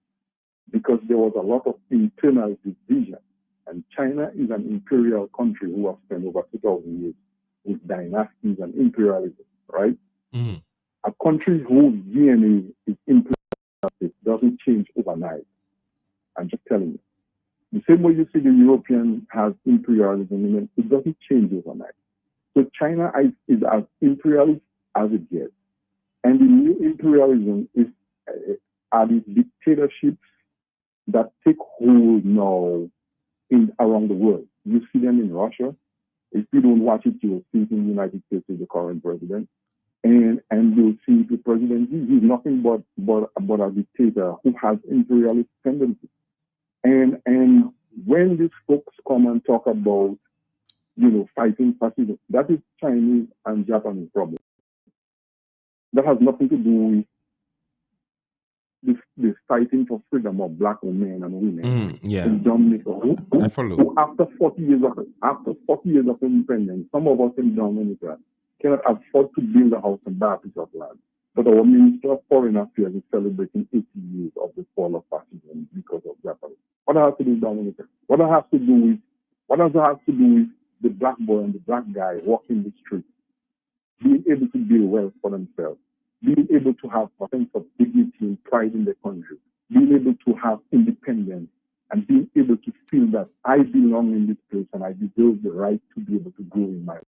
D: because there was a lot of internal division. And China is an imperial country who has spent over 2,000 years with dynasties and imperialism, right?
A: Mm-hmm.
D: A country whose DNA is imperialism doesn't change overnight. I'm just telling you. The same way you see the European has imperialism in it doesn't change overnight. So China is as imperialist as it gets. And the new imperialism are these dictatorships that take hold now around the world. You see them in Russia. If you don't watch it, you'll see it in the United States with the current president. And you'll see it with President Xi. He's nothing but a dictator who has imperialist tendencies. And when these folks come and talk about, fighting fascism, that is Chinese and Japanese problem. That has nothing to do with this fighting for freedom of black men and women in Dominica.
A: I follow.
D: Who after 40 years of independence, some of us in Dominica cannot afford to build a house and buy a piece of land. But our Minister of Foreign Affairs is celebrating 80 years of the fall of fascism because of Japan. What does that have to do with Dominica? What does that have to do with the black boy and the black guy walking the street, being able to build wealth for themselves, being able to have a sense of dignity and pride in the country, being able to have independence, and being able to feel that I belong in this place and I deserve the right to be able to grow in my life?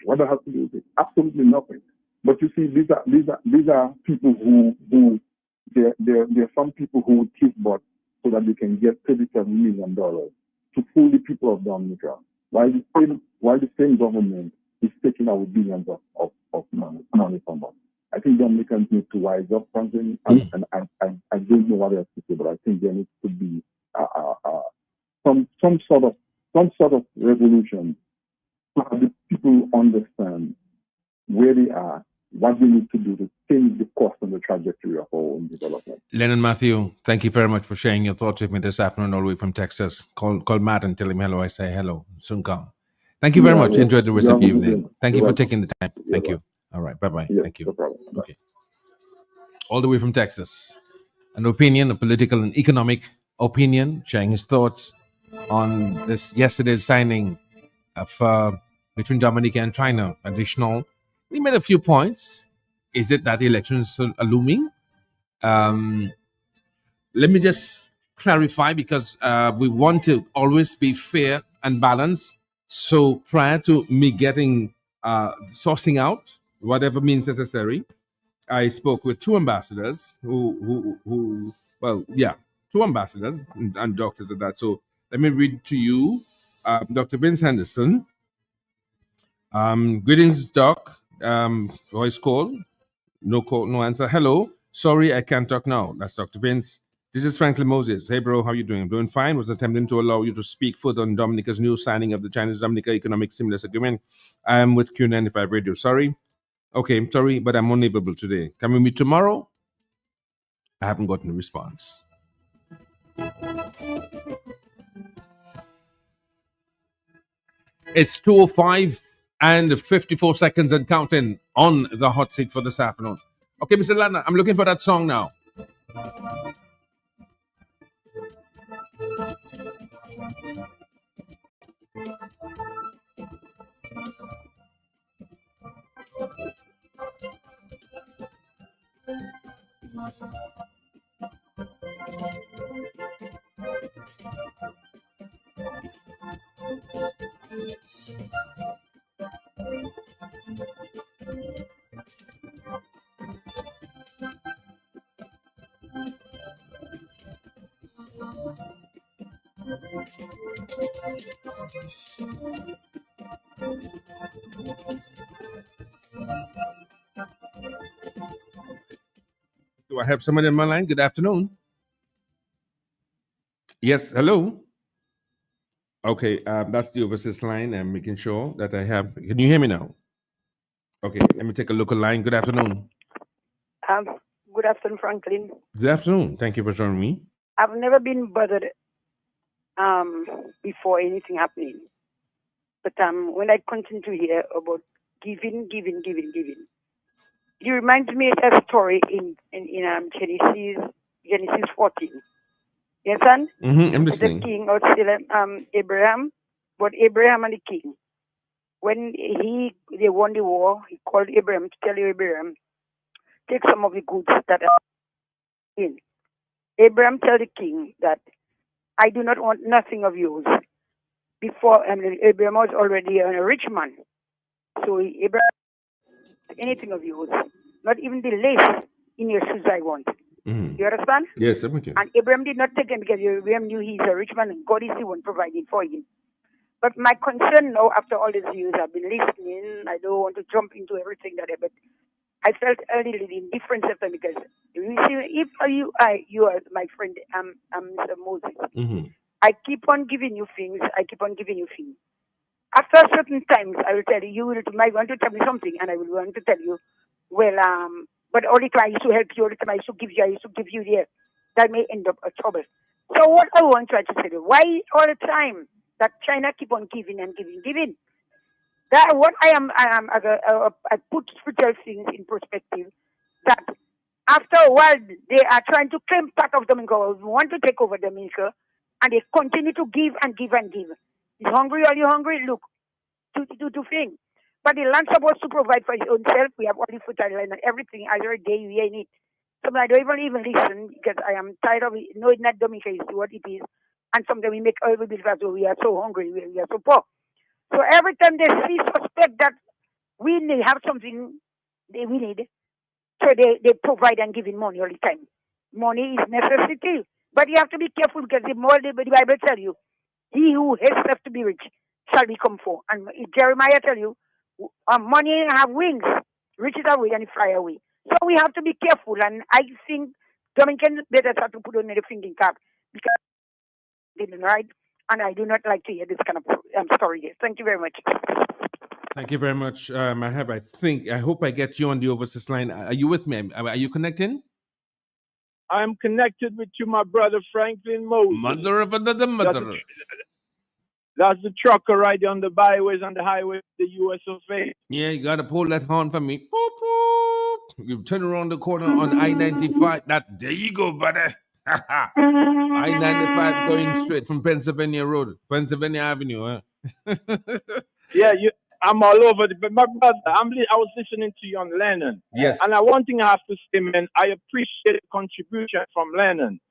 D: What does that have to do with it? Absolutely nothing. But you see, these are people who there are some people who would kiss butt so that they can get $37 million to fool the people of Dominica, while the same government is taking out billions of money from us. I think Dominicans need to wise up something, and I don't know what else to say, but I think there needs to be some sort of revolution to have the people understand where they are, what they need to do to change the course and the trajectory of our own development.
A: Lennon Matthew, thank you very much for sharing your thoughts with me this afternoon, all the way from Texas. Call Matt and tell him hello. I say hello. Soon come. Thank you very much. Enjoy the rest of your evening. Thank you for taking the time. Thank you. All right. Bye-bye.
D: Yes,
A: Thank you.
D: no problem.
A: Okay. All the way from Texas. An opinion, a political and economic opinion, sharing his thoughts on this yesterday's signing of between Dominica and China. Additional. We made a few points. Is it that the elections are looming? Let me just clarify, because we want to always be fair and balanced. So prior to me getting sourcing out whatever means necessary, I spoke with two ambassadors two ambassadors and doctors of that. So Let me read to you, Dr. Vince Henderson. Greetings, Doc. Voice call. No call, no answer. Hello. Sorry, I can't talk now. That's Dr. Vince. This is Franklin Moses. Hey, bro, how you doing? I'm doing fine. Was attempting to allow you to speak further on Dominica's new signing of the Chinese-Dominica Economic Stimulus Agreement. I am with Q95 Radio. Sorry. Okay, I'm sorry, but I'm unavailable today. Can we meet tomorrow? I haven't gotten a response. It's 2:05 and 54 seconds and counting on the hot seat for this afternoon. Okay, Mr. Lana, I'm looking for that song now. Do I have somebody on my line? Good afternoon. Yes, hello. Okay, that's the overseas line. I'm making sure that I have. Can you hear me now? Okay, let me take a local line. Good afternoon.
E: Good afternoon, Franklin.
A: Good afternoon. Thank you for joining me.
E: I've never been bothered before anything happening. But when I continue to hear about giving, it reminds me of a story in Genesis 14. You understand?
A: I'm listening.
E: The king was still Abraham, but Abraham and the king, when they won the war, he called Abraham to tell Abraham, take some of the goods that are in. Abraham told the king that I do not want nothing of yours. Before Abraham was already a rich man, so Abraham anything of yours, not even the lace in your shoes I want. You understand?
A: Yes, I'm with you.
E: And Abraham did not take him because Abraham knew he's a rich man and God is the one providing for him. But my concern now, after all these years, I've been listening. I don't want to jump into everything but I felt a little indifference after because you see, if you are my friend, I'm Mr. Moses. I keep on giving you things. After certain times, I will tell you, you might want to tell me something, and I will want to tell you, well, but all the time I used to help you, all the time I used to give you there. That may end up a trouble. So what I want to try to say, why all the time that China keep on giving and giving? That what I put spiritual things in perspective. That after a while they are trying to claim part of Dominica, want to take over Dominica, and they continue to give and give and give. Is hungry? Are you hungry? Look, to things. But the land supposed to provide for its own self. We have all the fertilizer and everything. I every day we in it. Sometimes I don't even listen because I am tired of it. Knowing that Dominica is what it is, and sometimes we make all the bills as though we are so hungry, we are so poor. So every time they see suspect that we need have something we need, so they provide and giving money all the time. Money is necessity, but you have to be careful because the Bible tell you, he who hates to be rich shall become poor. And Jeremiah tell you, money have wings, riches have wings and fly away. So we have to be careful. And I think Dominicans better start to put on the thinking cap because they didn't right. And I do not like to hear this kind of story here. Thank you very much.
A: Thank you very much, I hope I get you on the overseas line. Are you with me? Are you connecting?
F: I'm connected with you, my brother Franklin Moses.
A: Mother of another mother.
F: That's the trucker riding on the byways and the highways, the US of A.
A: Yeah, you gotta pull that horn for me. Boop, boop. You turn around the corner on I-95. There you go, buddy. I-95 going straight from Pennsylvania Avenue. Huh?
F: Yeah, I'm all over but my brother, I was listening to you on Lennon.
A: Yes.
F: And one thing I have to say, man, I appreciate the contribution from Lennon.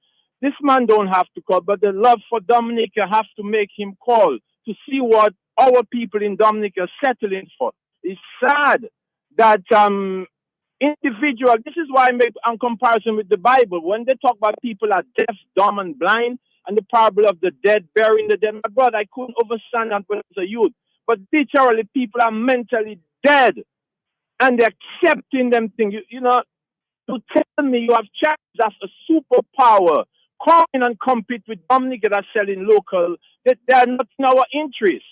F: This man don't have to call, but the love for Dominica have to make him call to see what our people in Dominica are settling for. It's sad that individual, this is why I make a comparison with the Bible. When they talk about people are deaf, dumb, and blind, and the parable of the dead burying the dead. My brother, I couldn't understand that when I was a youth. But literally, people are mentally dead, and they're accepting them things. You know, to tell me you have China as a superpower, come in and compete with Dominica that's selling local, that they are not in our interest.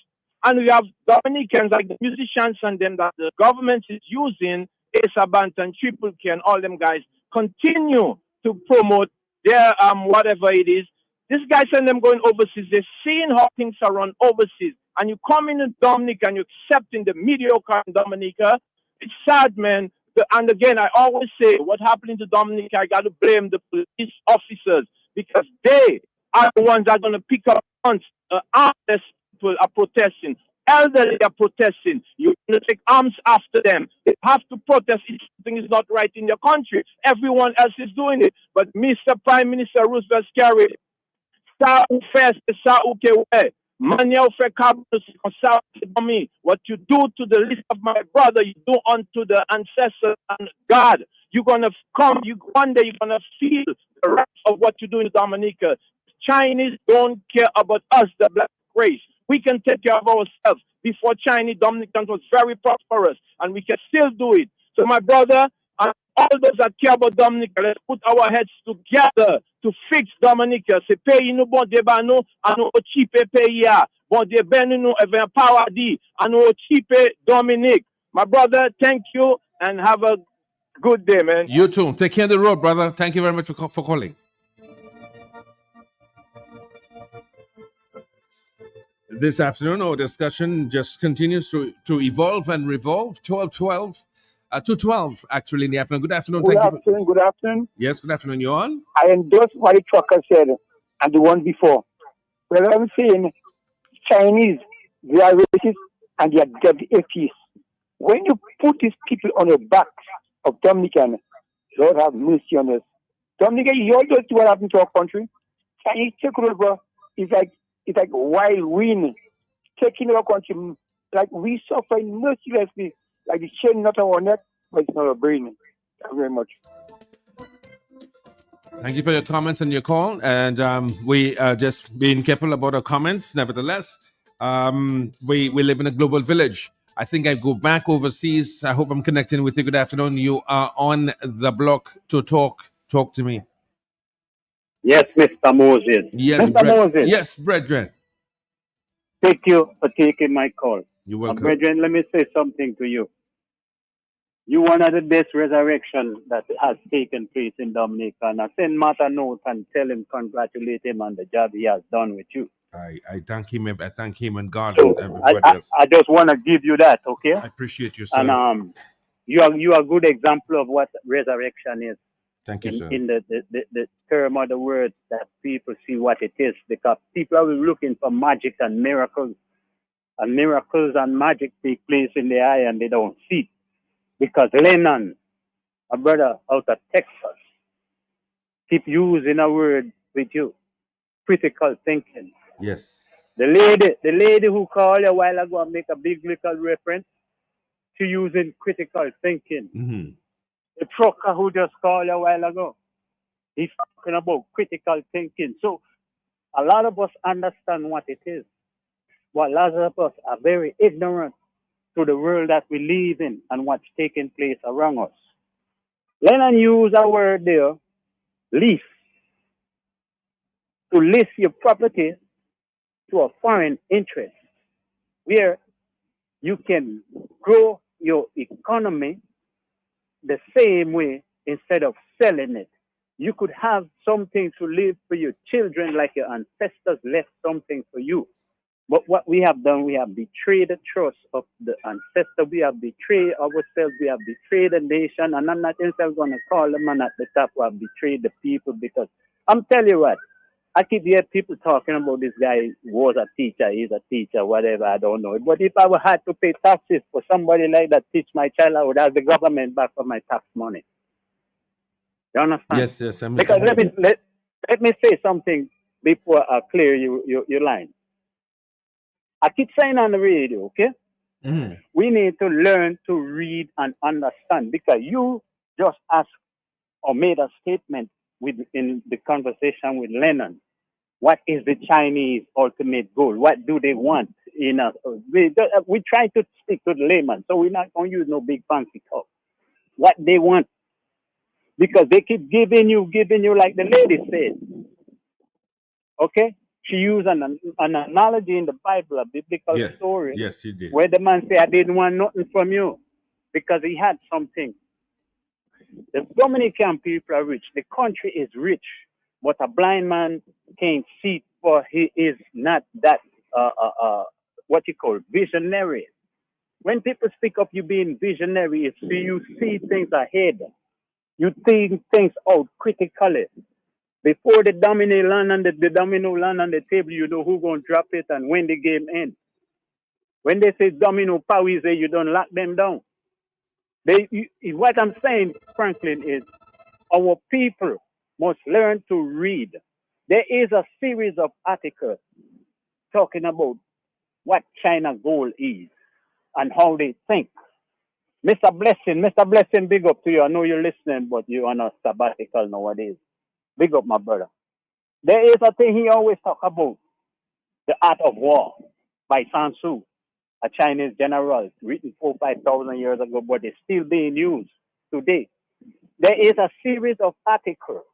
F: And we have Dominicans like the musicians and them that the government is using, Asa Band and Triple K and all them guys, continue to promote their whatever it is. This guy send them going overseas. They're seeing how things are run overseas. And you come in Dominica and you're accepting the mediocre in Dominica. It's sad, man. And again, I always say, what happened to Dominica, I got to blame the police officers because they are the ones that are going to pick up guns. Armed people are protesting. Elderly are protesting. You're going to take arms after them. They have to protest if something is not right in your country. Everyone else is doing it. But Mr. Prime Minister Roosevelt Scary, sa ou fè, c'est ça ou ke wè. Manya ou fè kabou, c'est ça ou me. What you do to the least of my brother, you do unto the ancestors and God. You're gonna come, one day you're gonna feel the wrath of what you do in Dominica. Chinese don't care about us, the black race. We can take care of ourselves. Before Chinese, Dominicans was very prosperous, and we can still do it. So my brother, and all those that care about Dominica, let's put our heads together to fix Dominica. C'est pays nous bon débat nous, à nous chipe pays ya. Bon débat nous avec un paradis, à nous chipe Dominique. My brother, thank you and have a good day, man.
A: You too. Take care of the road, brother. Thank you very much for calling. This afternoon, our discussion just continues to evolve and revolve. 2:12 actually in the afternoon. Good afternoon.
G: Good
A: Thank
G: afternoon. Good afternoon.
A: Yes, good afternoon. You on?
G: I endorse what the trucker said and the one before. Well, I'm saying Chinese, they are racist and they are dead atheists. When you put these people on the backs of Dominican, Lord have mercy on us. Dominica, you all know what happened to our country. Chinese take over. It's like wild wind taking our country. Like we suffer mercilessly, like the chain not on our neck, but it's not our brain. Thank you very much.
A: Thank you for your comments and your call. And we are just being careful about our comments. Nevertheless, we live in a global village. I think I go back overseas. I hope I'm connecting with you. Good afternoon. You are on the block to talk. Talk to me.
H: Yes, Mr. Moses.
A: Yes,
H: Mr. Moses.
A: Yes, brethren.
H: Thank you for taking my call.
A: You're welcome.
H: Brethren, let me say something to you. You one of the best resurrection that has taken place in Dominica. And I send Matt a note and tell him, congratulate him on the job he has done with you.
A: I thank him. I thank him and God
H: So
A: and everybody else.
H: I just want to give you that, okay?
A: I appreciate you, sir.
H: And you are a good example of what resurrection is.
A: Thank you, sir.
H: In the term of the word that people see what it is, because people are looking for magic and miracles. And miracles and magic take place in the eye and they don't see it. Because Lennon, a brother out of Texas, keep using a word with you. Critical thinking.
A: Yes.
H: The lady who called a while ago and make a biblical reference to using critical thinking.
A: Mm-hmm.
H: The trucker who just called a while ago, he's talking about critical thinking. So a lot of us understand what it is. But a lot of us are very ignorant to the world that we live in and what's taking place around us. Lennon used a word there, lease, to lease your property to a foreign interest, where you can grow your economy the same way instead of selling it. You could have something to leave for your children like your ancestors left something for you. But what we have done, we have betrayed the trust of the ancestor. We have betrayed ourselves. We have betrayed the nation. And I'm not going to call the man at the top who have betrayed the people, because I'm telling you what, I keep hearing people talking about this guy was a teacher, he's a teacher, whatever, I don't know. But if I had to pay taxes for somebody like that teach my child, I would have the government back for my tax money. You understand?
A: Yes, yes.
H: Because let me say something before I clear your line. I keep saying on the radio, okay?
A: Mm-hmm.
H: We need to learn to read and understand, because you just asked or made a statement in the conversation with Lennon. What is the Chinese ultimate goal? What do they want? We try to stick to the layman, so we're not going to use no big fancy talk. What they want, because they keep giving you like the lady said. Okay, she used an analogy in the Bible, a biblical
A: Yeah.
H: story,
A: Yes, he did.
H: where the man said, "I didn't want nothing from you," because he had something. The Dominican people are rich. The country is rich, but a blind man can't see, for he is not that what you call visionary. When people speak of you being visionary, it's you see things ahead. You think things out critically. Before the domino land on the table, you know who gonna drop it and when the game ends. When they say domino power, you don't lock them down. What I'm saying, Franklin, is our people must learn to read. There is a series of articles talking about what China goal is and how they think. Mr. Blessing, big up to you. I know you're listening, but you're on a sabbatical nowadays. Big up, my brother. There is a thing he always talk about, The Art of War by Sun Tzu, a Chinese general written 4,000 to 5,000 years ago, but it's still being used today. There is a series of articles.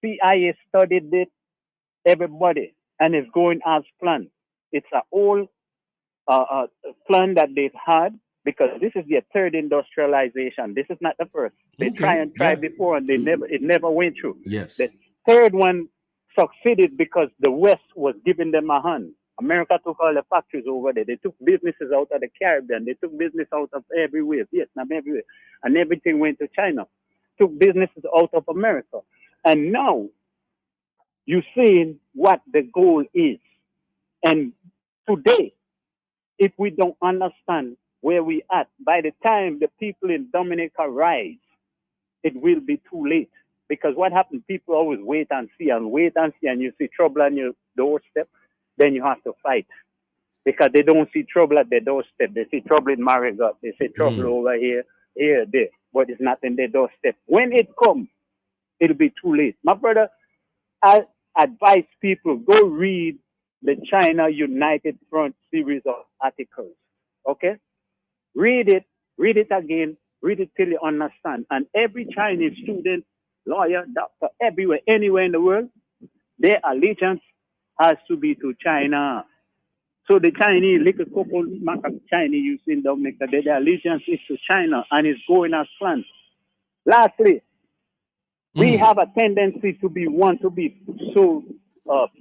H: CIA studied it, everybody, and it's going as planned. It's an old uh, plan that they've had because this is their third industrialization. This is not the first. They try
A: Okay.
H: and try
A: Yeah.
H: before, and it never went through.
A: Yes.
H: The third one succeeded because the West was giving them a hand. America took all the factories over there. They took businesses out of the Caribbean. They took business out of everywhere, Vietnam, everywhere, and everything went to China. Took businesses out of America, and now you're seeing what the goal is. And today, if we don't understand where we at, by the time the people in Dominica rise, it will be too late. Because what happens, people always wait and see, and you see trouble on your doorstep, then you have to fight. Because they don't see trouble at their doorstep. They see trouble in Marigot. They see trouble over here, there. But it's not in their doorstep. When it comes, it'll be too late. My brother, I advise people go read the China United Front series of articles. Okay? Read it again, read it till you understand. And every Chinese student, lawyer, doctor, everywhere, anywhere in the world, their allegiance has to be to China. So the Chinese, little couple Chinese you see in Dominica, their allegiance is to China and it's going as planned. Lastly, we have a tendency to be so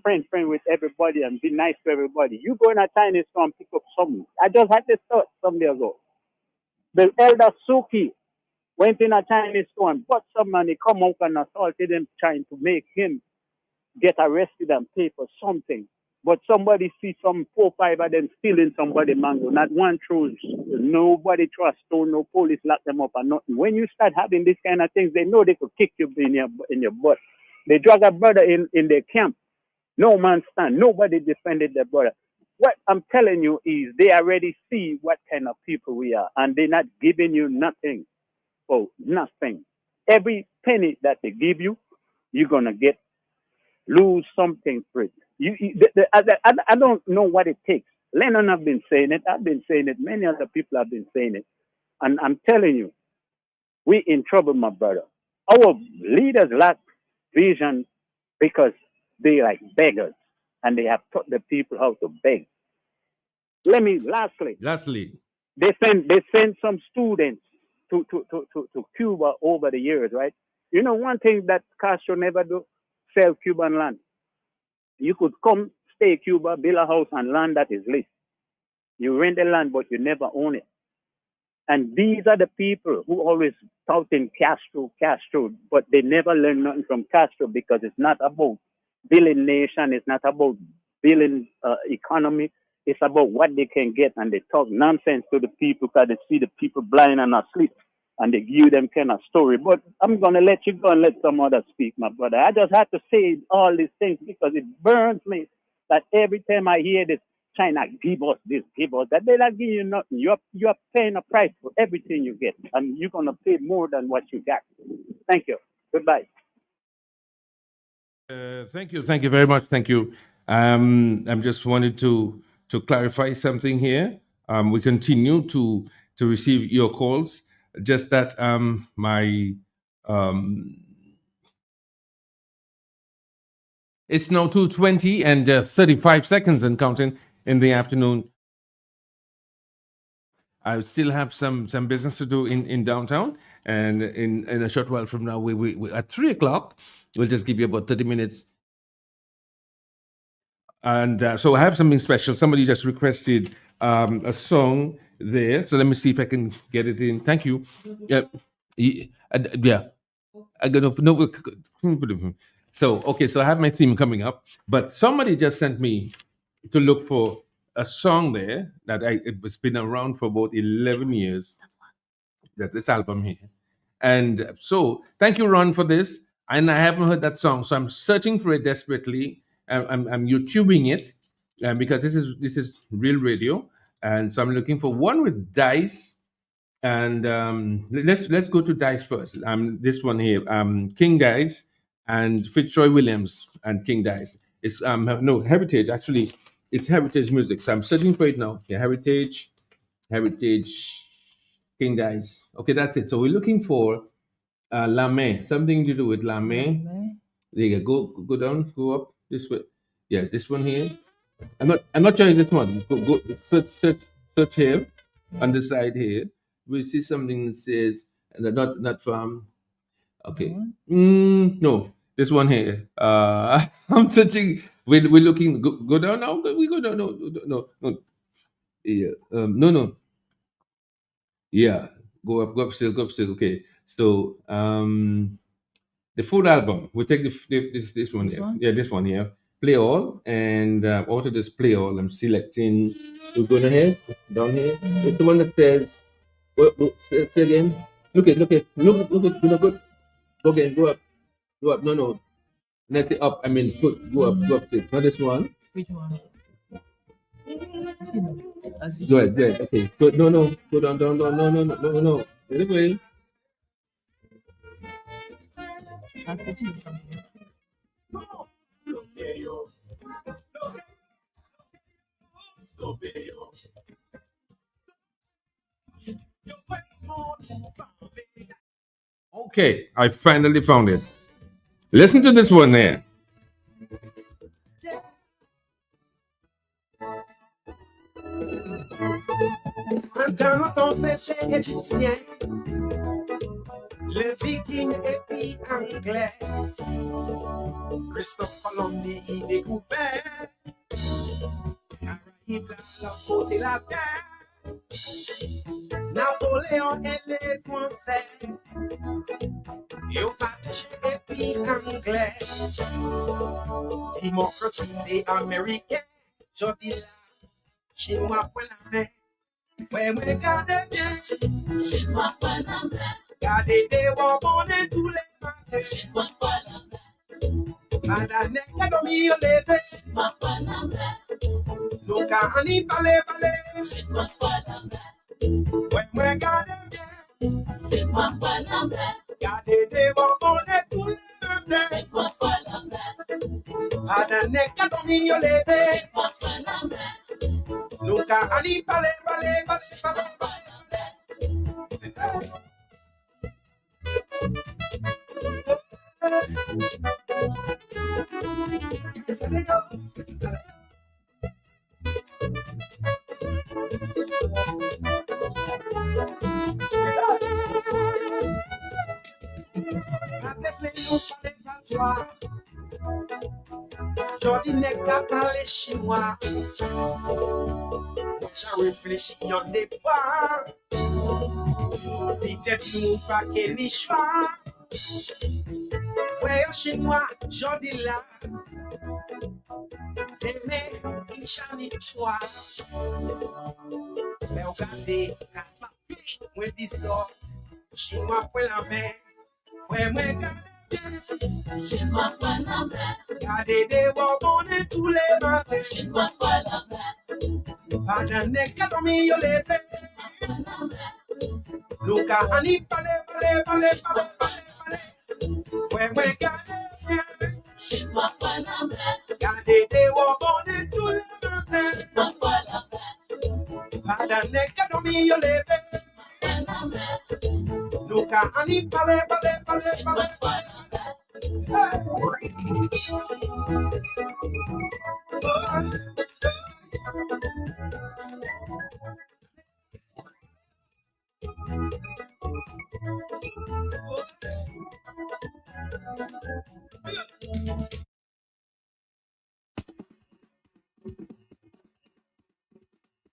H: friend with everybody and be nice to everybody. You go in a Chinese store and pick up something. I just had this thought some days ago. The elder Suki went in a Chinese store and bought some money, come out and assaulted him, trying to make him get arrested and pay for something. But somebody see some 4 5 of them stealing somebody mango. Not one truth. Nobody trusts. No police lock them up or nothing. When you start having these kind of things, they know they could kick you in your butt. They drag a brother in their camp. No man stand. Nobody defended their brother. What I'm telling you is they already see what kind of people we are, and they're not giving you nothing for nothing. Every penny that they give you, you're gonna lose something for it. I don't know what it takes. Lennon have been saying it. I've been saying it. Many other people have been saying it. And I'm telling you, we in trouble, my brother. Our leaders lack vision because they like beggars and they have taught the people how to beg. Lastly, they send some students to Cuba over the years, right? You know, one thing that Castro never do, sell Cuban land. You could come, stay Cuba, build a house and land that is leased. You rent the land, but you never own it. And these are the people who always touting Castro, but they never learn nothing from Castro because it's not about building nation, it's not about building economy, it's about what they can get. And they talk nonsense to the people because they see the people blind and asleep. And they give them kind of story. But I'm going to let you go and let some others speak, my brother. I just have to say all these things because it burns me that every time I hear this, China, give us this, give us that. They're not giving you nothing. You're paying a price for everything you get. And you're going to pay more than what you got. Thank you. Goodbye.
A: Thank you very much. Thank you. I'm just wanted to clarify something here. We continue to receive your calls. Just that my um, it's now 2:20 and 35 seconds and counting in the afternoon. I still have some business to do in downtown, and in a short while from now, we at 3 o'clock, we'll just give you about 30 minutes. And so I have something special. Somebody just requested a song there. So let me see if I can get it in. Thank you. Yeah. I got no. So okay. So I have my theme coming up, but somebody just sent me to look for a song there that it's been around for about 11 years. That this album here. And so, thank you, Ron, for this. And I haven't heard that song, so I'm searching for it desperately. I'm YouTubing it because this is real radio, and so I'm looking for one with Dice. And let's go to Dice first. This one here, King Dice and Fitzroy Williams and King Dice. It's no Heritage actually. It's Heritage music. So I'm searching for it now. Yeah, Heritage. King Dice. Okay, that's it. So we're looking for La Main, something to do with La Main. There you go. Go down, go up this way. Yeah, this one here. I'm not showing this one. Go search here on the side here. We see something that says not from. Okay. No, this one here. I'm searching. We're looking. Go down now. We go down. No. Yeah. No. Yeah, go up still. Okay, so the full album. We take this one
B: This
A: here.
B: one?
A: Yeah, this one here. Play all and auto display all. I'm selecting. We're going ahead down here. It's the one that says. Say again. Look at. Look. Good. Go again. Go up. No. Let it up. I mean, go up. Go up. Not this one.
B: Which one?
A: Go ahead. Okay. No. Go down. No. Anyway. Okay, I finally found it. Listen to this one there.
B: Un temps qu'on fait égyptien, le viking et puis anglais. Christophe Colomb y découvert, Caraïbes, la faute et la terre. Napoléon et les Français, ils ont parti et puis anglais. Démocratie des Américains, je dis là, chinois pour la main. Ouais, regardez bien, chinois pour la main. Gardez des bonbons et tous les matins, chinois pour la main. Madame, elle a mis au lever, chinois pour la main. Nous, quand on y parle, chinois pour la main. Ouais, regardez bien, chinois pour la main. Gardez des bonbons et tous les matins, chinois pour la main. Madame, elle a mis au lever, chinois pour la main. Nunca ani pale. Jodi n'est qu'à parler chinois. J'ai réfléchi en des fois. Peut-être nous pas qu'elle n'y choix. Ouais, chinois, jodi là. T'aimer, il chani toi. Mais regardez, casse la pluie, moi distort. Chinois pour la main. Ouais, moi regardez. Chinois pour la main. Gardez des bonbons et tous les matins. Chinois pour la main. Pendant que t'as mis au lever. Luca, ani pale. Ouais, gardez bien. Chinois money, pale, pale, pale, pale.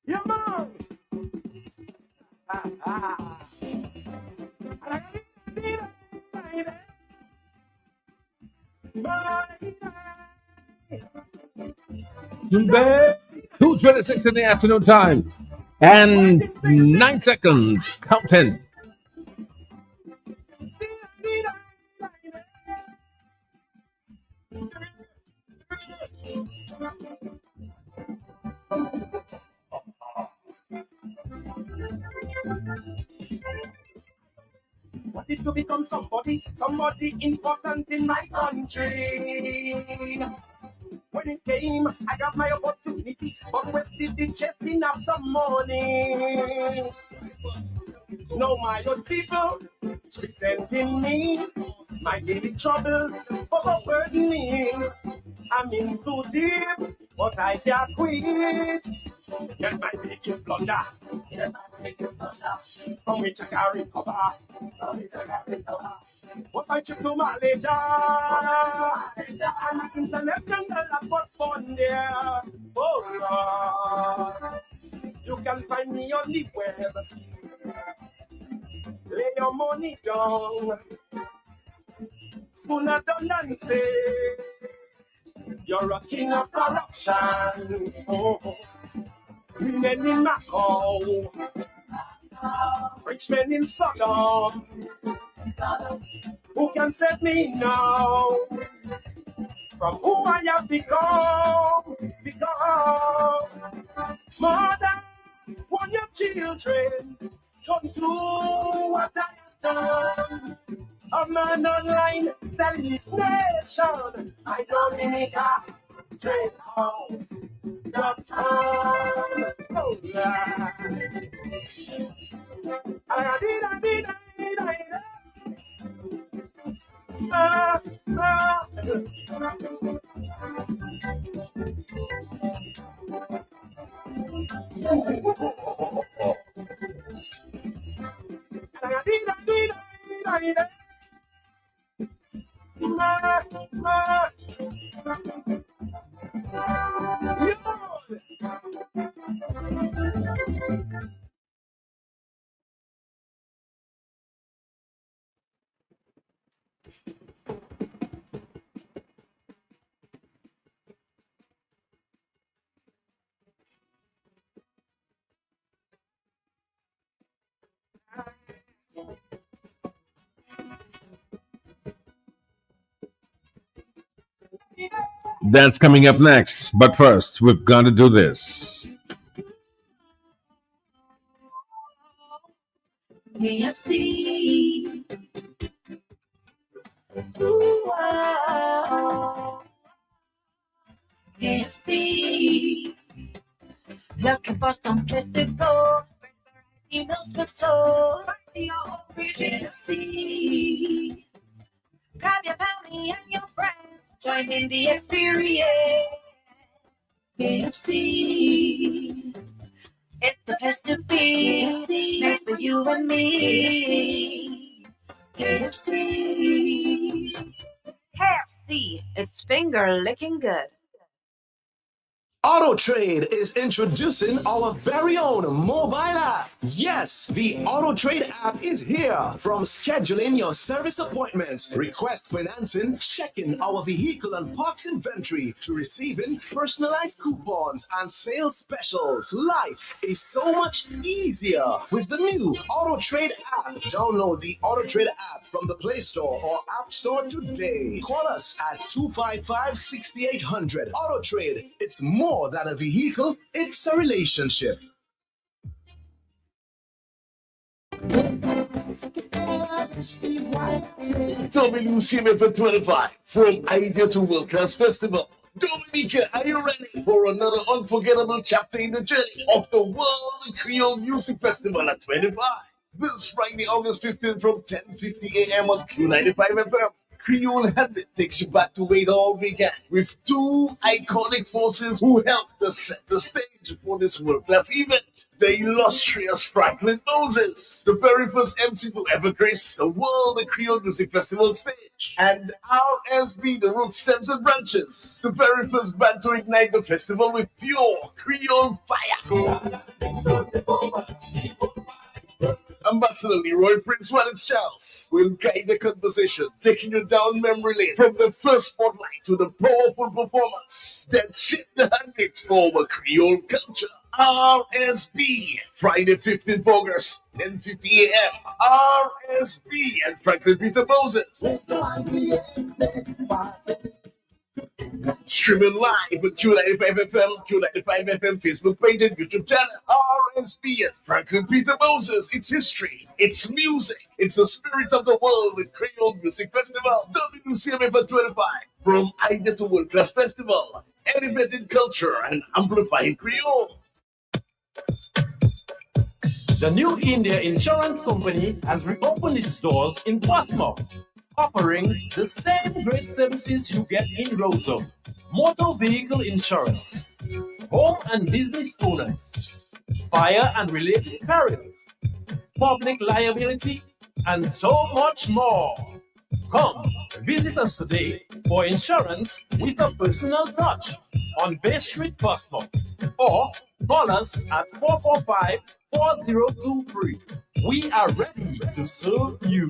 I: Yeah, man.
A: Today, 2:26 in the afternoon time, and 9 seconds. Counting.
B: Wanted to become somebody important in my country. When it came, I got my opportunity, but wasted the chasing of the morning. No, my own people presenting me my daily troubles overburdening. I'm in too deep, but I can't quit. Get my biggest blunder, get my biggest blunder, from which I can recover, from which I can recover. What I trip to Malaysia, and international airport fund there. Oh Lord, you can find me on the web. Lay your money down, sooner than say you're a king of corruption. Oh. Men in Macau, rich men in Sodom. Who can save me now from who I have become? Because mother, want your children, don't do what I have done. A man online selling his nation. My Dominica trade house. Oh, yeah.
A: That's coming up next. But first, we've got to do this.
J: KFC. Ooh, wow. KFC. Looking for some place to go. Meals for so. KFC. Grab your family and your friends. Join in the experience. KFC. It's the place to be. Made for you and me. KFC. KFC. It's finger licking good.
K: Auto Trade is introducing our very own mobile app. Yes, the Auto Trade app is here. From scheduling your service appointments, request financing, checking our vehicle and parts inventory, to receiving personalized coupons and sales specials. Life is so much easier with the new Auto Trade app. Download the Auto Trade app from the Play Store or App Store today. Call us at 255-6800. Auto Trade, it's more than a vehicle, it's a relationship.
L: Tell me you see me for 25 from idea to world class festival. Dominica, are you ready for another unforgettable chapter in the journey of the World Creole Music Festival at 25? This Friday, August 15th from 10:50 a.m. on Q95 FM. Creole Handit takes you back to where it all began with two iconic forces who helped to set the stage for this world-class event. The illustrious Franklin Moses, the very first MC to ever grace the World Creole Music Festival stage, and RSB, the Roots, Stems and Branches, the very first band to ignite the festival with pure Creole fire. Ambassador Leroy Prince Wallace Charles will guide the conversation, taking you down memory lane from the first spotlight to the powerful performance that shaped the habit for our Creole culture. RSB, Friday 15th August, 10:50 a.m. RSB and Franklin Peter Moses. Streaming live at Q95 FM, Q95 FM Facebook page and YouTube channel. RSB and Franklin Peter Moses. It's history, it's music, it's the spirit of the world with Creole Music Festival. WCMF 25 from idea to world class festival, elevating culture and amplifying Creole.
I: The New India Insurance Company has reopened its doors in Portsmouth, offering the same great services you get in Roseau. Motor vehicle insurance, home and business owners, fire and related carriers, public liability, and so much more. Come, visit us today for insurance with a personal touch on Bay Street, Portsmouth, or call us at 445-4023. We are ready to serve you.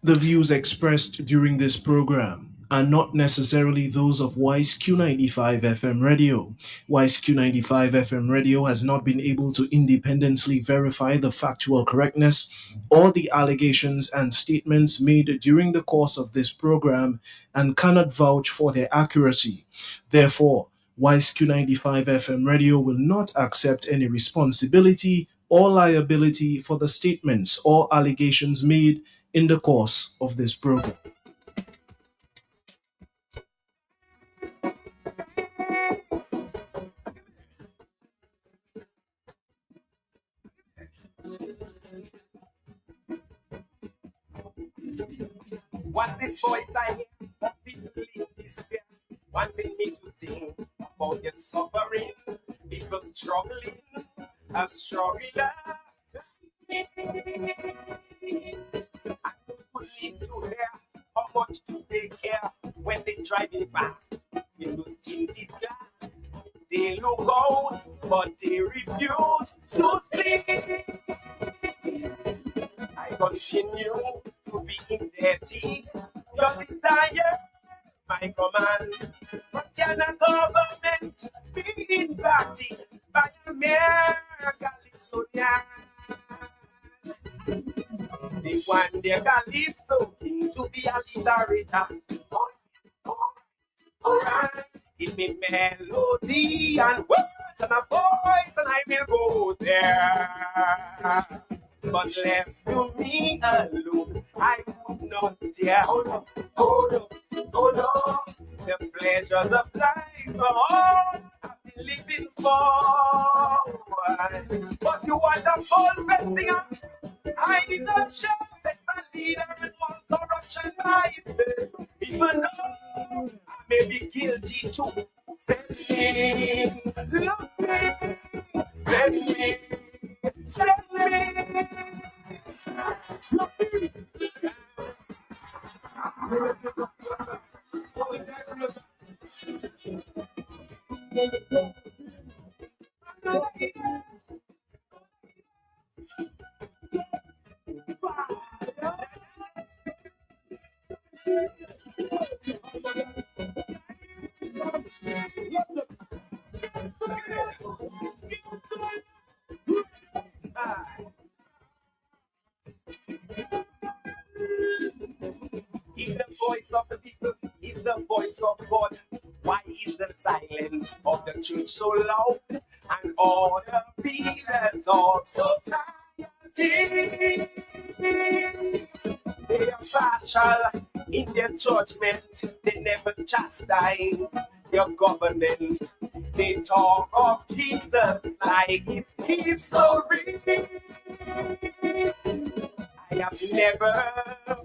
M: The views expressed during this program are not necessarily those of WISE Q95 FM Radio. WISE Q95 FM Radio has not been able to independently verify the factual correctness or the allegations and statements made during the course of this program and cannot vouch for their accuracy. Therefore, WISE Q95 FM Radio will not accept any responsibility or liability for the statements or allegations made in the course of this program.
B: Wanted voice I hear, but people in despair, wanting me to sing about your suffering, people struggling, a struggler. I don't need to hear how much do they care when they driving past in those tinted glass. They look out, but they refuse to see. I continue to be in their teeth. Your desire, my command. But can a government be impacted by a mere Calypsonian? They want their Calypso king to be a literator. Alright, give me melody and words and a voice and I will go there. But left to me alone, I would not dare. Oh no, oh no, oh no. The pleasures of life are all I've been living for. But you want a full bending up. I need a show that's a leader and all corruption by it. Even though I may be guilty too. Send me, love me, send me. Send me. If the voice of the people is the voice of God, why is the silence of the church so loud? And all the pillars of society, they are partial in their judgment. They never chastise your government. They talk of Jesus like it's history. I have never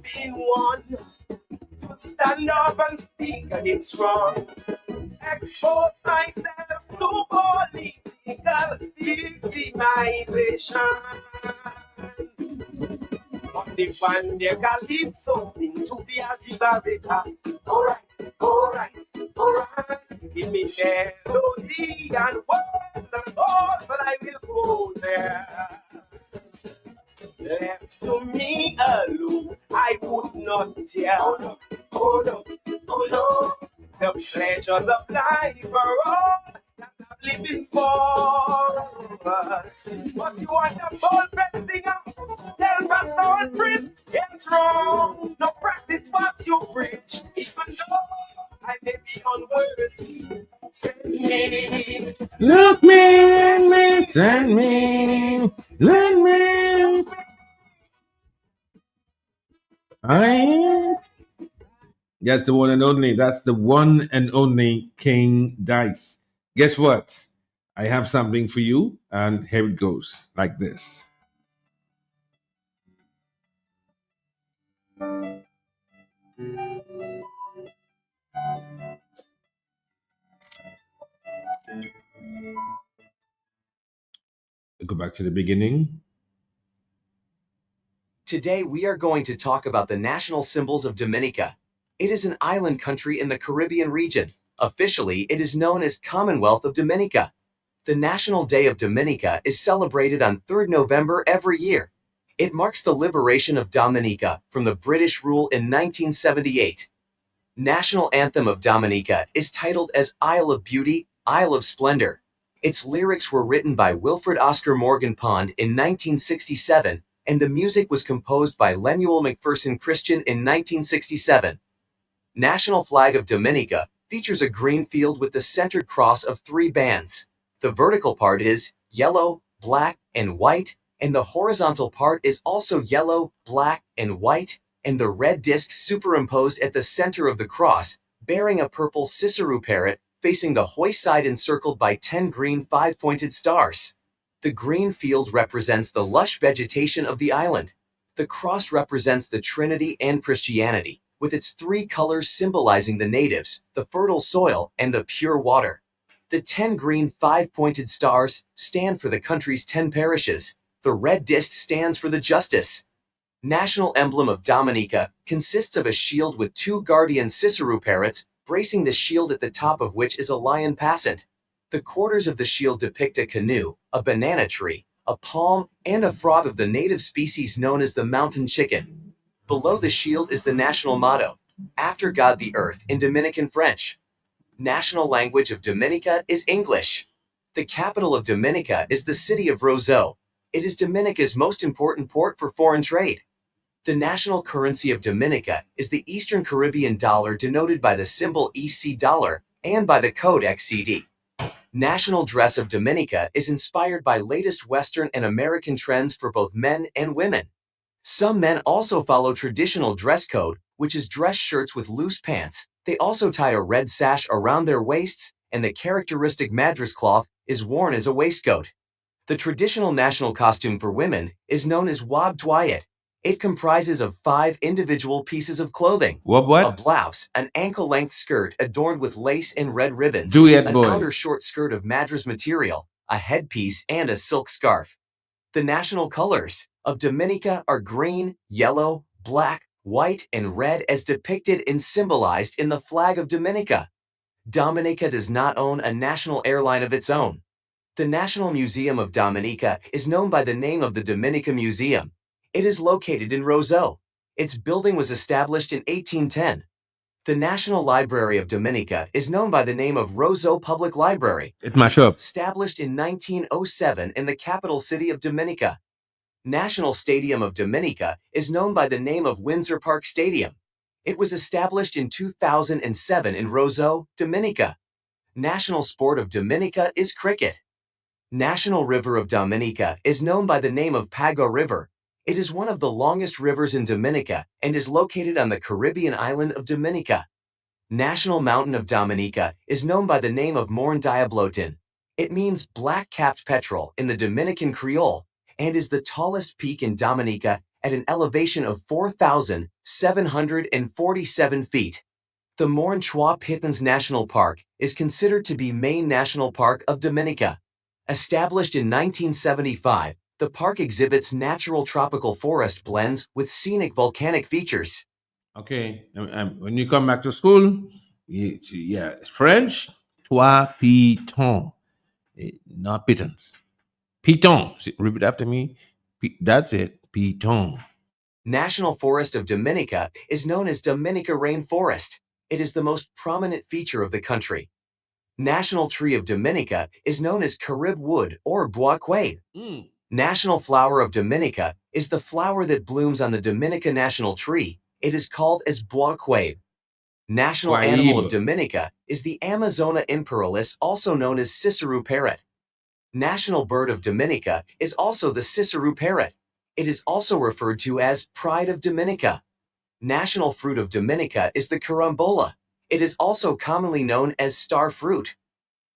B: been one to stand up and speak against wrong. Expose myself to political victimization. But the one they can leave something to be a liberator. Alright. Give me melody and words and thoughts, and I will go there. Left to me alone, I would not dare. Oh no. The pleasures of life are all that I'm living for. But you want the full bending up? Tell Pastor and priest it's wrong. No practice what you preach, even though I may be unworthy. Send me.
A: Look me, send me, let me. That's the one and only. That's the one and only King Dice. Guess what? I have something for you, and here it goes, like this. Go back to the beginning.
N: Today we are going to talk about the national symbols of Dominica. It is an island country in the Caribbean region. Officially, it is known as Commonwealth of Dominica. The National Day of Dominica is celebrated on 3rd November every year. It marks the liberation of Dominica from the British rule in 1978. National Anthem of Dominica is titled as Isle of Beauty, Isle of Splendor. Its lyrics were written by Wilfred Oscar Morgan Pond in 1967, and the music was composed by Lemuel McPherson Christian in 1967. National Flag of Dominica features a green field with the centered cross of 3 bands. The vertical part is yellow, black, and white, and the horizontal part is also yellow, black, and white, and the red disc superimposed at the center of the cross, bearing a purple Cicerus parrot facing the hoist side encircled by 10 green 5-pointed stars. The green field represents the lush vegetation of the island. The cross represents the Trinity and Christianity, with its 3 colors symbolizing the natives, the fertile soil, and the pure water. The 10 green 5-pointed stars stand for the country's 10 parishes. The red disc stands for the justice. National emblem of Dominica consists of a shield with 2 guardian Cicerus parrots, bracing the shield at the top of which is a lion passant. The quarters of the shield depict a canoe, a banana tree, a palm, and a frog of the native species known as the mountain chicken. Below the shield is the national motto, "After God the earth" in Dominican French. National language of Dominica is English. The capital of Dominica is the city of Roseau. It is Dominica's most important port for foreign trade. The national currency of Dominica is the Eastern Caribbean dollar, denoted by the symbol EC dollar and by the code XCD. National dress of Dominica is inspired by latest Western and American trends for both men and women. Some men also follow traditional dress code, which is dress shirts with loose pants. They also tie a red sash around their waists, and the characteristic madras cloth is worn as a waistcoat. The traditional national costume for women is known as wab twayet. It comprises of 5 individual pieces of clothing.
A: What?
N: A blouse, an ankle-length skirt adorned with lace and red ribbons,
A: Do it,
N: an
A: boy.
N: outer short skirt of madras material, a headpiece, and a silk scarf. The national colors of Dominica are green, yellow, black, white, and red as depicted and symbolized in the flag of Dominica. Dominica does not own a national airline of its own. The National Museum of Dominica is known by the name of the Dominica Museum. It is located in Roseau. Its building was established in 1810. The National Library of Dominica is known by the name of Roseau Public Library.
A: It mash up.
N: Established in 1907 in the capital city of Dominica. National Stadium of Dominica is known by the name of Windsor Park Stadium. It was established in 2007 in Roseau, Dominica. National sport of Dominica is cricket. National River of Dominica is known by the name of Pago River. It is one of the longest rivers in Dominica and is located on the Caribbean island of Dominica. National Mountain of Dominica is known by the name of Morne Diablotin. It means black-capped petrel in the Dominican Creole and is the tallest peak in Dominica at an elevation of 4,747 feet. The Morne Trois Pittons National Park is considered to be main national park of Dominica. Established in 1975, the park exhibits natural tropical forest blends with scenic volcanic features.
A: Okay, when you come back to school, it's French, trois pitons, not pitons. Piton. Repeat after me. That's it. Piton.
N: National Forest of Dominica is known as Dominica Rainforest. It is the most prominent feature of the country. National Tree of Dominica is known as Carib Wood or Bois Quabe. National Flower of Dominica is the flower that blooms on the Dominica National Tree. It is called as Bois Quabe. National Animal of Dominica is the Amazona imperialis, also known as Cicero parrot. National Bird of Dominica is also the Cicero parrot. It is also referred to as Pride of Dominica. National Fruit of Dominica is the carambola. It is also commonly known as star fruit.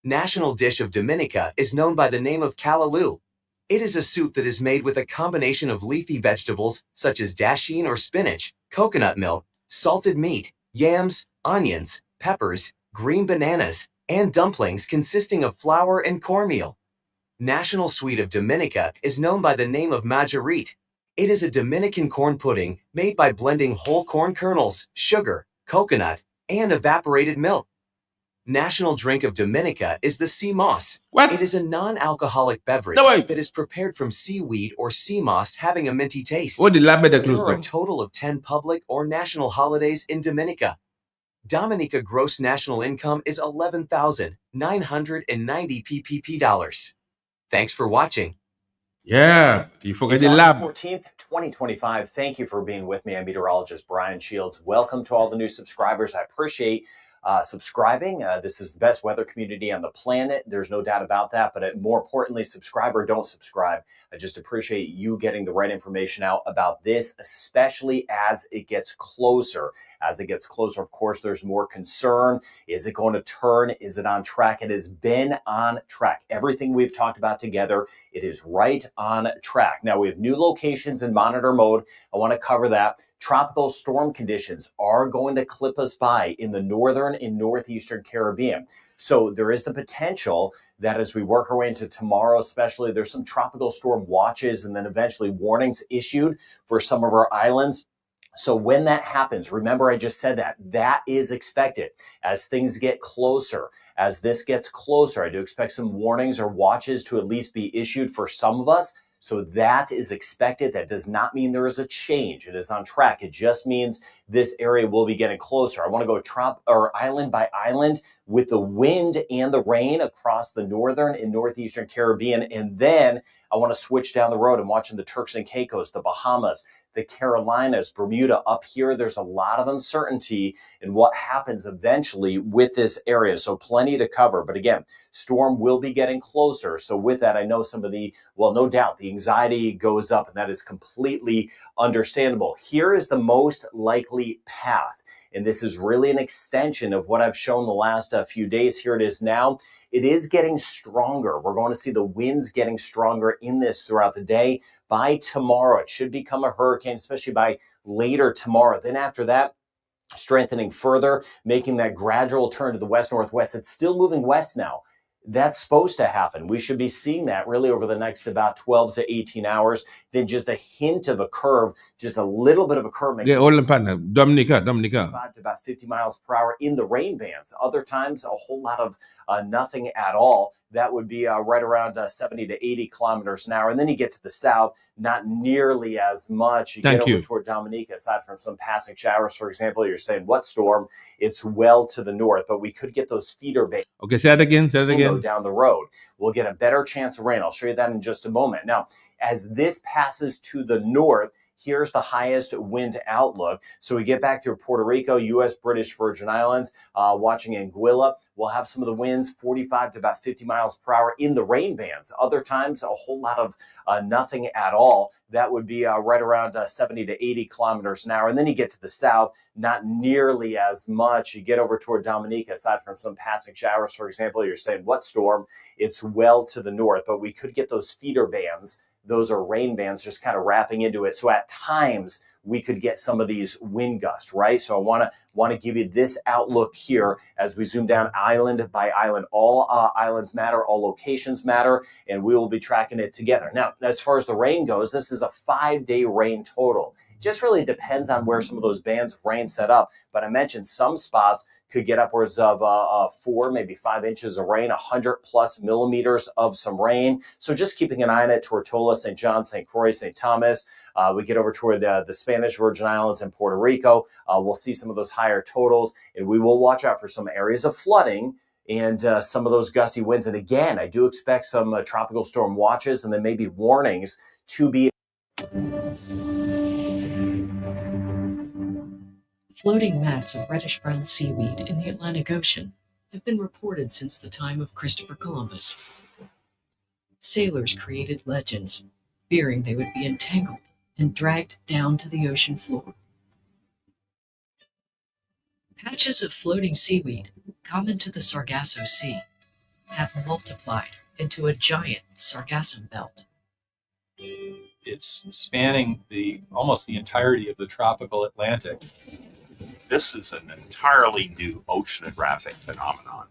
N: National Dish of Dominica is known by the name of callaloo. It is a soup that is made with a combination of leafy vegetables such as dasheen or spinach, coconut milk, salted meat, yams, onions, peppers, green bananas, and dumplings consisting of flour and cornmeal. National Sweet of Dominica is known by the name of marguerite. It is a Dominican corn pudding made by blending whole corn kernels, sugar, coconut, and evaporated milk. National Drink of Dominica is the sea moss.
A: What?
N: It is a non-alcoholic beverage that is prepared from seaweed or sea moss having a minty taste.
A: What did
N: There are a total of 10 public or national holidays in Dominica. Dominica gross national income is $11,990 PPP dollars. Thanks for watching.
A: Yeah, you forget
O: It's
A: the
O: August
A: lab.
O: 14th, 2025. Thank you for being with me. I'm meteorologist Brian Shields. Welcome to all the new subscribers. I appreciate subscribing. This is the best weather community on the planet. There's no doubt about that. But more importantly, subscribe or don't subscribe. I just appreciate you getting the right information out about this, especially as it gets closer. As it gets closer, of course, there's more concern. Is it going to turn? Is it on track? It has been on track. Everything we've talked about together, it is right on track. Now, we have new locations in monitor mode. I want to cover that. Tropical storm conditions are going to clip us by in the northern and northeastern Caribbean. So there is the potential that as we work our way into tomorrow, especially, there's some tropical storm watches and then eventually warnings issued for some of our islands. So when that happens, remember I just said that is expected as things get closer. As this gets closer, I do expect some warnings or watches to at least be issued for some of us. So that is expected. That does not mean there is a change. It is on track. It just means this area will be getting closer. I want to go island by island with the wind and the rain across the northern and northeastern Caribbean. And then I want to switch down the road and watching the Turks and Caicos, the Bahamas, the Carolinas, Bermuda. Up here, there's a lot of uncertainty in what happens eventually with this area. So plenty to cover. But again, storm will be getting closer. So with that, I know some of no doubt, the anxiety goes up, and that is completely understandable. Here is the most likely path. And this is really an extension of what I've shown the last few days. Here it is now. It is getting stronger. We're going to see the winds getting stronger in this throughout the day. By tomorrow, it should become a hurricane, especially by later tomorrow. Then after that, strengthening further, making that gradual turn to the west-northwest. It's still moving west now. That's supposed to happen. We should be seeing that really over the next about 12 to 18 hours. Then just a hint of a curve, just a little bit of a curve.
A: Yeah, all partner. Dominica.
O: 5 to about 50 miles per hour in the rain bands. Other times, a whole lot of nothing at all. That would be right around 70 to 80 kilometers an hour. And then you get to the south, not nearly as much. You get over toward Dominica, aside from some passing showers, for example. You're saying, what storm? It's well to the north, but we could get those feeder bands.
A: Okay, say that again.
O: Down the road. We'll get a better chance of rain. I'll show you that in just a moment. Now, as this passes to the north, Here's the highest wind outlook. So we get back through Puerto Rico, U.S. British Virgin Islands, watching Anguilla. We'll have some of the winds 45 to about 50 miles per hour in the rain bands. Other times, a whole lot of nothing at all. That would be right around 70 to 80 kilometers an hour. And then you get to the south, not nearly as much. You get over toward Dominica, aside from some passing showers, for example, you're saying, what storm? It's well to the north, but we could get those feeder bands. Those are rain bands just kind of wrapping into it. So at times we could get some of these wind gusts, right? So I want to give you this outlook here as we zoom down island by island. All islands matter, all locations matter, and we will be tracking it together. Now, as far as the rain goes, this is a 5-day rain total. Just really depends on where some of those bands of rain set up. But I mentioned some spots could get upwards of 4, maybe 5 inches of rain, 100 plus millimeters of some rain. So just keeping an eye on it, Tortola, St. John, St. Croix, St. Thomas. We get over toward the Spanish Virgin Islands and Puerto Rico. We'll see some of those higher totals, and we will watch out for some areas of flooding and some of those gusty winds. And again, I do expect some tropical storm watches and then maybe warnings to be.
P: Floating mats of reddish-brown seaweed in the Atlantic Ocean have been reported since the time of Christopher Columbus. Sailors created legends, fearing they would be entangled and dragged down to the ocean floor. Patches of floating seaweed, common to the Sargasso Sea, have multiplied into a giant sargassum belt.
Q: It's spanning almost the entirety of the tropical Atlantic.
C: This is an entirely new oceanographic phenomenon.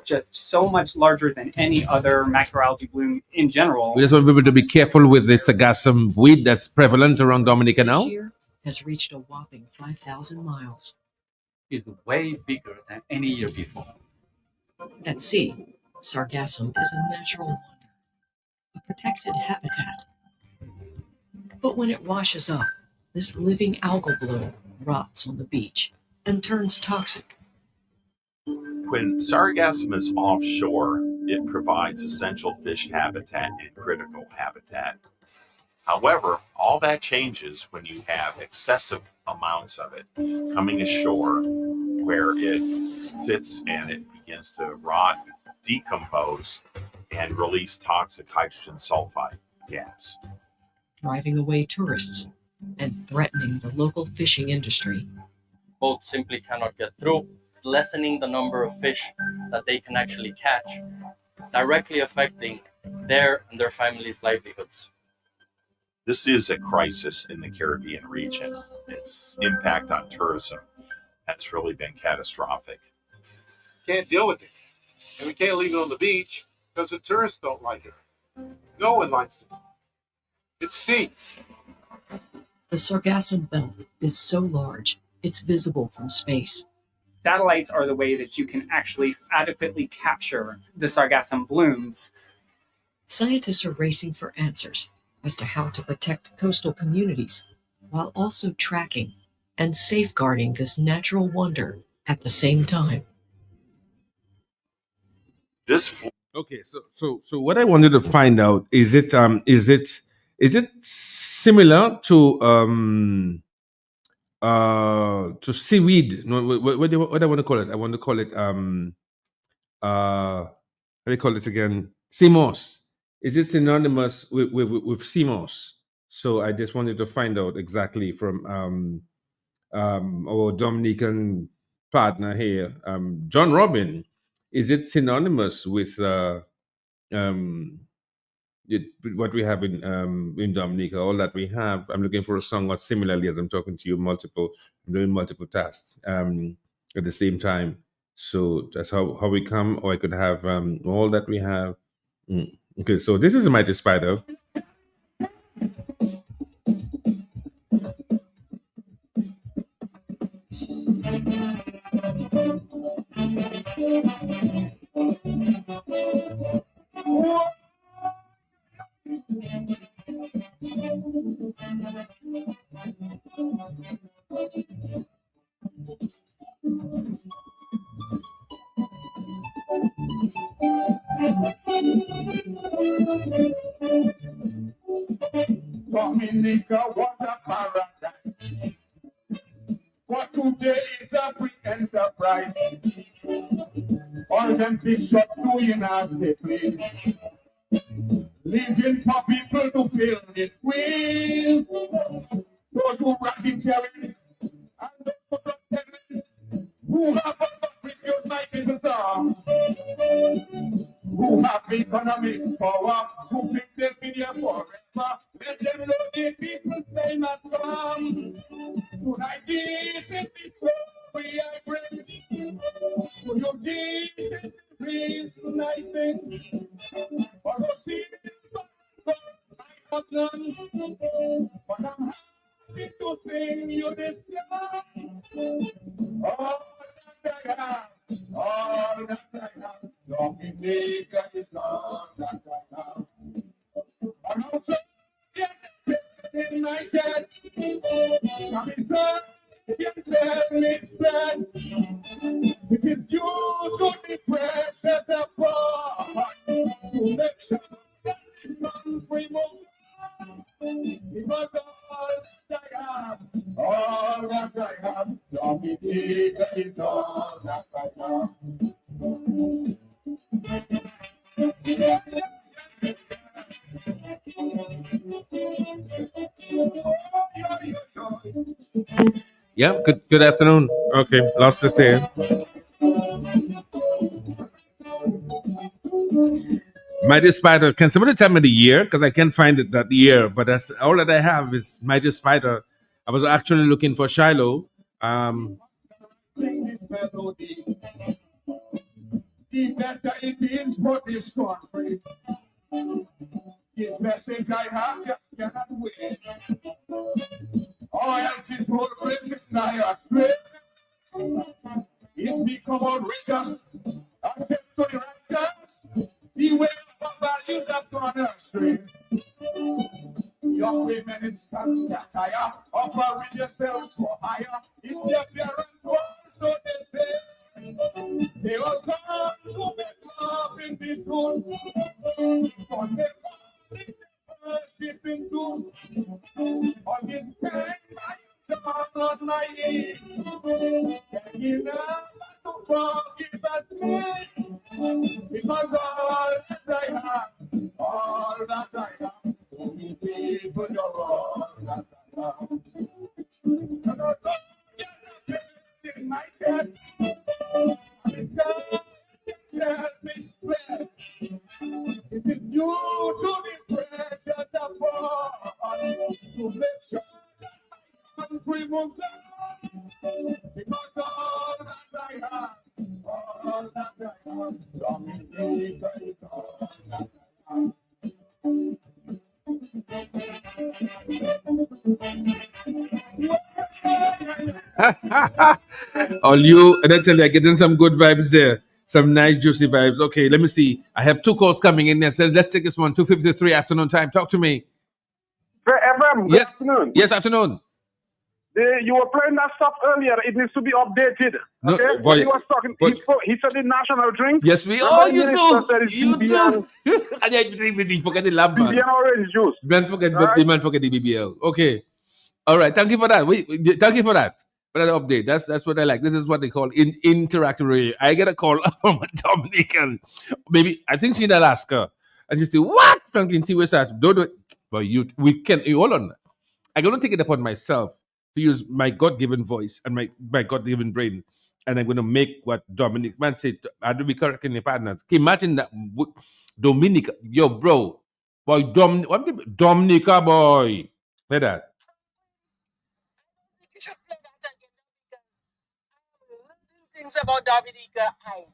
R: Just so much larger than any other macroalgae bloom in general.
A: We just want people to be careful with the sargassum weed that's prevalent around Dominica now.
P: This year has reached a whopping 5,000 miles.
S: It's way bigger than any year before.
P: At sea, sargassum is a natural wonder, a protected habitat. But when it washes up, this living algal bloom rots on the beach and turns toxic.
C: When sargassum is offshore, it provides essential fish habitat and critical habitat. However, all that changes when you have excessive amounts of it coming ashore, where it sits and it begins to rot, decompose, and release toxic hydrogen sulfide gas.
P: Driving away tourists and threatening the local fishing industry.
S: Boats simply cannot get through, lessening the number of fish that they can actually catch, directly affecting their and their families' livelihoods.
C: This is a crisis in the Caribbean region. Its impact on tourism has really been catastrophic.
T: Can't deal with it. And we can't leave it on the beach because the tourists don't like it. No one likes it. It stinks.
P: The sargassum belt is so large, it's visible from space.
R: Satellites are the way that you can actually adequately capture the sargassum blooms.
P: Scientists are racing for answers as to how to protect coastal communities while also tracking and safeguarding this natural wonder at the same time.
A: Okay, so what I wanted to find out is it similar to seaweed? No, what I want to call it? I want to call it how do you call it again? Sea moss. Is it synonymous with sea moss? So I just wanted to find out exactly from our Dominican partner here, John Robin. Is it synonymous with what we have in Dominica? All that we have. I'm looking for a song that similarly, as I'm talking to you, I'm doing multiple tasks at the same time. So that's how we come, or I could have all that we have. Okay, so this is a mighty spider.
T: Dominica,
U: say it's a free enterprise. All them fish up doing as they please. Leaving for people to fill the squeeze. Those who racketeering and those who have refused my people song, who have economic power, who think they'll be here forever. Let them know the people stay not come. Tonight, this is the story I bring. To you, this is the reason I sing. For the silver, I have none. But I'm happy to sing you this song. All that I have, all that I have, Dominica is all that I have. I'm also in my chest. I'm inside, you tell me that it is due to the precious of God to make sure that this country moves on. Because all that I have, Dominica is all that I have.
A: Yeah, good afternoon. Okay, lost to say. Mighty Spider. Can somebody tell me the year? Because I can't find it that year. But that's all that I have is Mighty Spider. I was actually looking for Shiloh.
U: Sing this melody. The better it is for this country. This message I have just cannot wait. All else is for living now astray. It's become outrageous. I get to the righteous. Beware of values that gone astray. Young women in stands that higher, offering yourselves for higher. If your parents want, so they say. They all come to make love in this room. On the worshiping too. On this time, I not my name. Can you never to forgive us me? Because all that I have, all that I have, only people you're all that I have. And I don't get in my head. And tell me straight. It is due to the pressure that fall to make sure that country moves on. Because all that I have, all that I have, Dominica is all that I have.
A: All you, and I tell you, I'm getting some good vibes there. Some nice, juicy vibes. Okay, let me see. I have two calls coming in there. So let's take this one. 2:53 afternoon time. Talk to me.
V: Ephraim, good afternoon.
A: Yes, afternoon.
V: You were playing that stuff earlier. It needs to be updated.
A: No,
V: Okay?
A: boy,
V: When he was talking, he said the national drink.
A: Yes, we.
V: Remember
A: Oh,
V: the
A: you
V: minister
A: do.
V: said it's
A: You
V: BBL,
A: do. And I drink forget the lab, man.
V: BBL orange juice.
A: Man, forget,
V: All right?
A: the man forget the BBL. Okay. All right. Thank you for that. Thank you for that. For that update. That's what I like. This is what they call interactive radio. I get a call from a Dominican. Maybe I think she's in Alaska. And she say, "What?" Franklin T. West says, "Don't do it." But we can hold on. I'm gonna take it upon myself to use my God-given voice and my God-given brain. And I'm going to make what Dominic man said. I do be correct in the partners. Can you imagine that Dominica, yo, bro, boy, Dominica, boy, like that.
W: You should play that again because learning things about Dominica I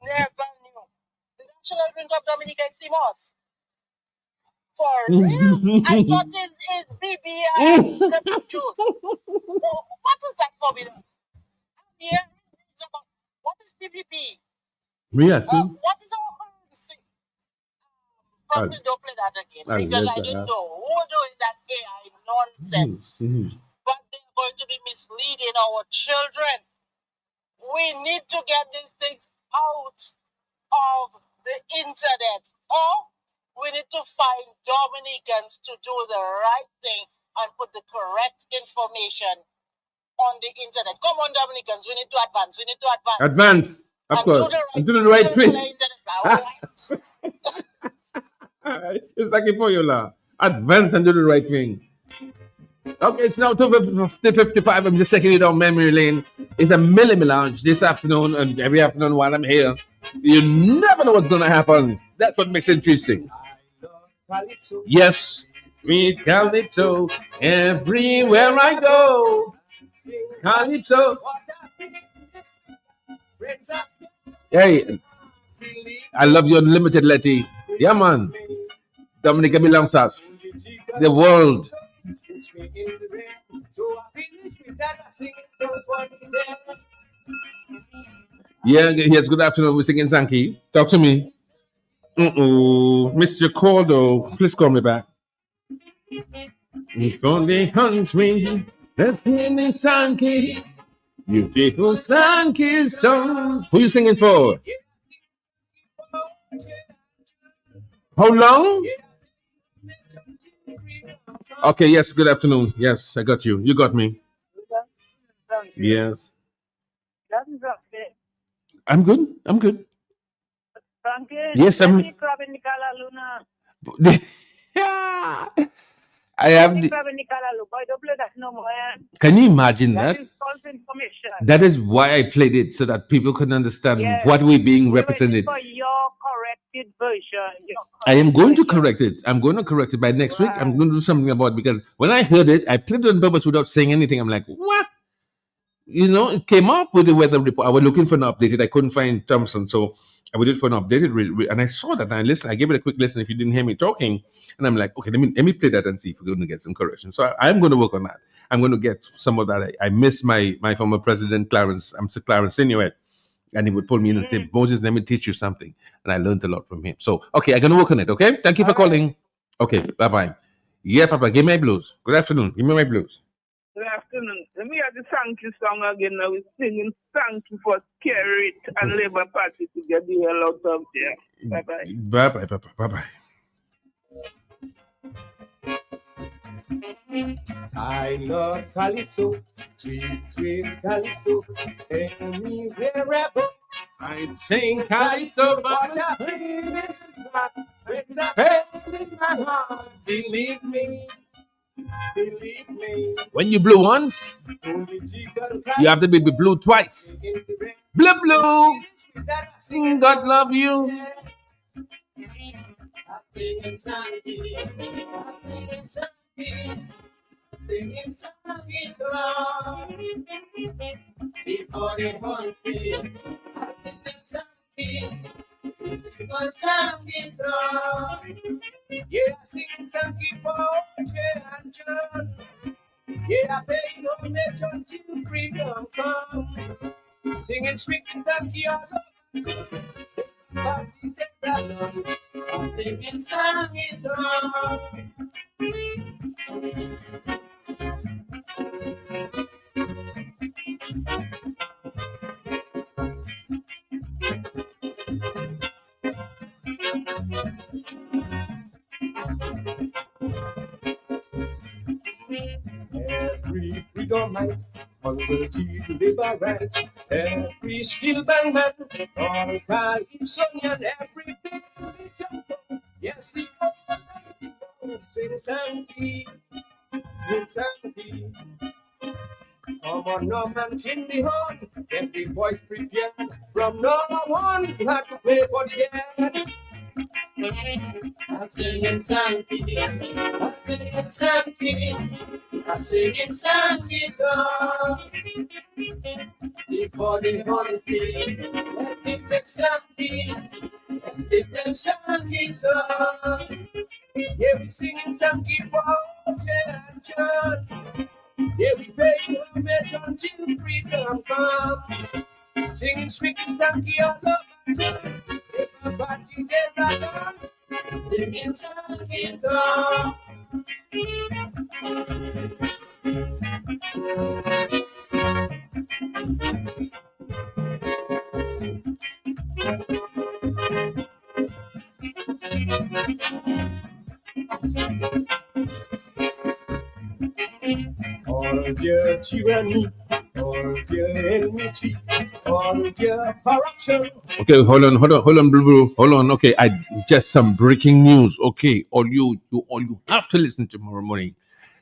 W: never knew. The national drink of Dominica is Simos. For real? I thought it's BBL lemon juice. What is that formula? Yeah, what is PPP?
A: Me asking.
W: What is our currency? Probably don't play that again because I didn't know who were doing that AI nonsense. But they're going to be misleading our children. We need to get these things out of the internet, or we need to find Dominicans to do the right thing and put the correct information on the internet. Come on, Dominicans, we need to advance. We need to advance.
A: Advance, of
W: And
A: course. And do the right thing. It's like a formula. Advance and do the right thing. Okay, it's now 2:55. I'm just checking it out memory lane. It's a Millie Lounge this afternoon and every afternoon while I'm here. You never know what's going to happen. That's what makes it interesting. Yes, sweet Calypso, everywhere I go. Calypso. Hey, I love you unlimited, Letty. Yeah, man. Dominica belongs us. The world. Yeah, yes, good afternoon. We're singing Sankey. Talk to me. Mr. Cordo, please call me back. If only hunts me, let's sing Sankey. Beautiful Sankey song. Who you singing for? How long? Okay, yes, good afternoon. Yes, I got you. You got me. Yes. I'm good. I'm good. Yes, I'm. I have. Can you imagine that? That is why I played it so that people can understand what we're being represented.
W: For your corrected version.
A: I am going to correct it. I'm going to correct it by next week. I'm going to do something about it because when I heard it, I played it on purpose without saying anything. I'm like, what? You know, it came up with the weather report. I was looking for an updated. I couldn't find Thompson, so I waited for an updated. And I saw that and I listened. I gave it a quick listen if you didn't hear me talking. And I'm like, okay, let me play that and see if we're going to get some correction. So I'm going to work on that. I'm going to get some of that. I miss my former president, Clarence. I'm Sir Clarence Inuit. And he would pull me in and say, Moses, let me teach you something. And I learned a lot from him. So, okay, I'm going to work on it, okay? Thank you for calling. Okay, bye-bye. Yeah, Papa, give me my blues. Good afternoon. Give me my blues.
U: Good afternoon. Let me hear the thank you song again. Now we're singing thank you for Carrot and Labour Party to get the hell out of there. Bye-bye.
A: Bye-bye, Papa. Bye-bye.
U: I love Calypso, sweet, sweet Calypso. Anywhere I go,
A: I sing Calypso,
U: but I feel this is in my heart. Believe me.
A: When you blew once, you have to be blue twice. Blue, blue. God love you.
U: Singing songs long before the whole field. Singing songs long. Yeah, singing songs for Jay and John. Yeah, pay homage until freedom come. Singing sweet songs all over. Singing songs long. Every freedom night, on the to live right. Every steel bang man, all Calypsonian, every village and town. Yes, the old lady sing Sankey, sing Sankey. Come on, no man in the horn. Every voice prepared. From now on, you have to play for the end. I'm singing Sankey, I'm singing Sankey, I'm singing Sankey song. Before the horn field, let's give them Sankey, let's give them Sankey song. Yeah, we singing Sankey for Jay and John. Yeah, we pay homage until freedom come. Singing sweet Sankey all over. Everybody get that on. Singing Sankey song. All your tyranny your enmity, all your corruption.
A: Okay, hold on, Blue, hold on. Okay, I just some breaking news. Okay, all you have to listen tomorrow morning.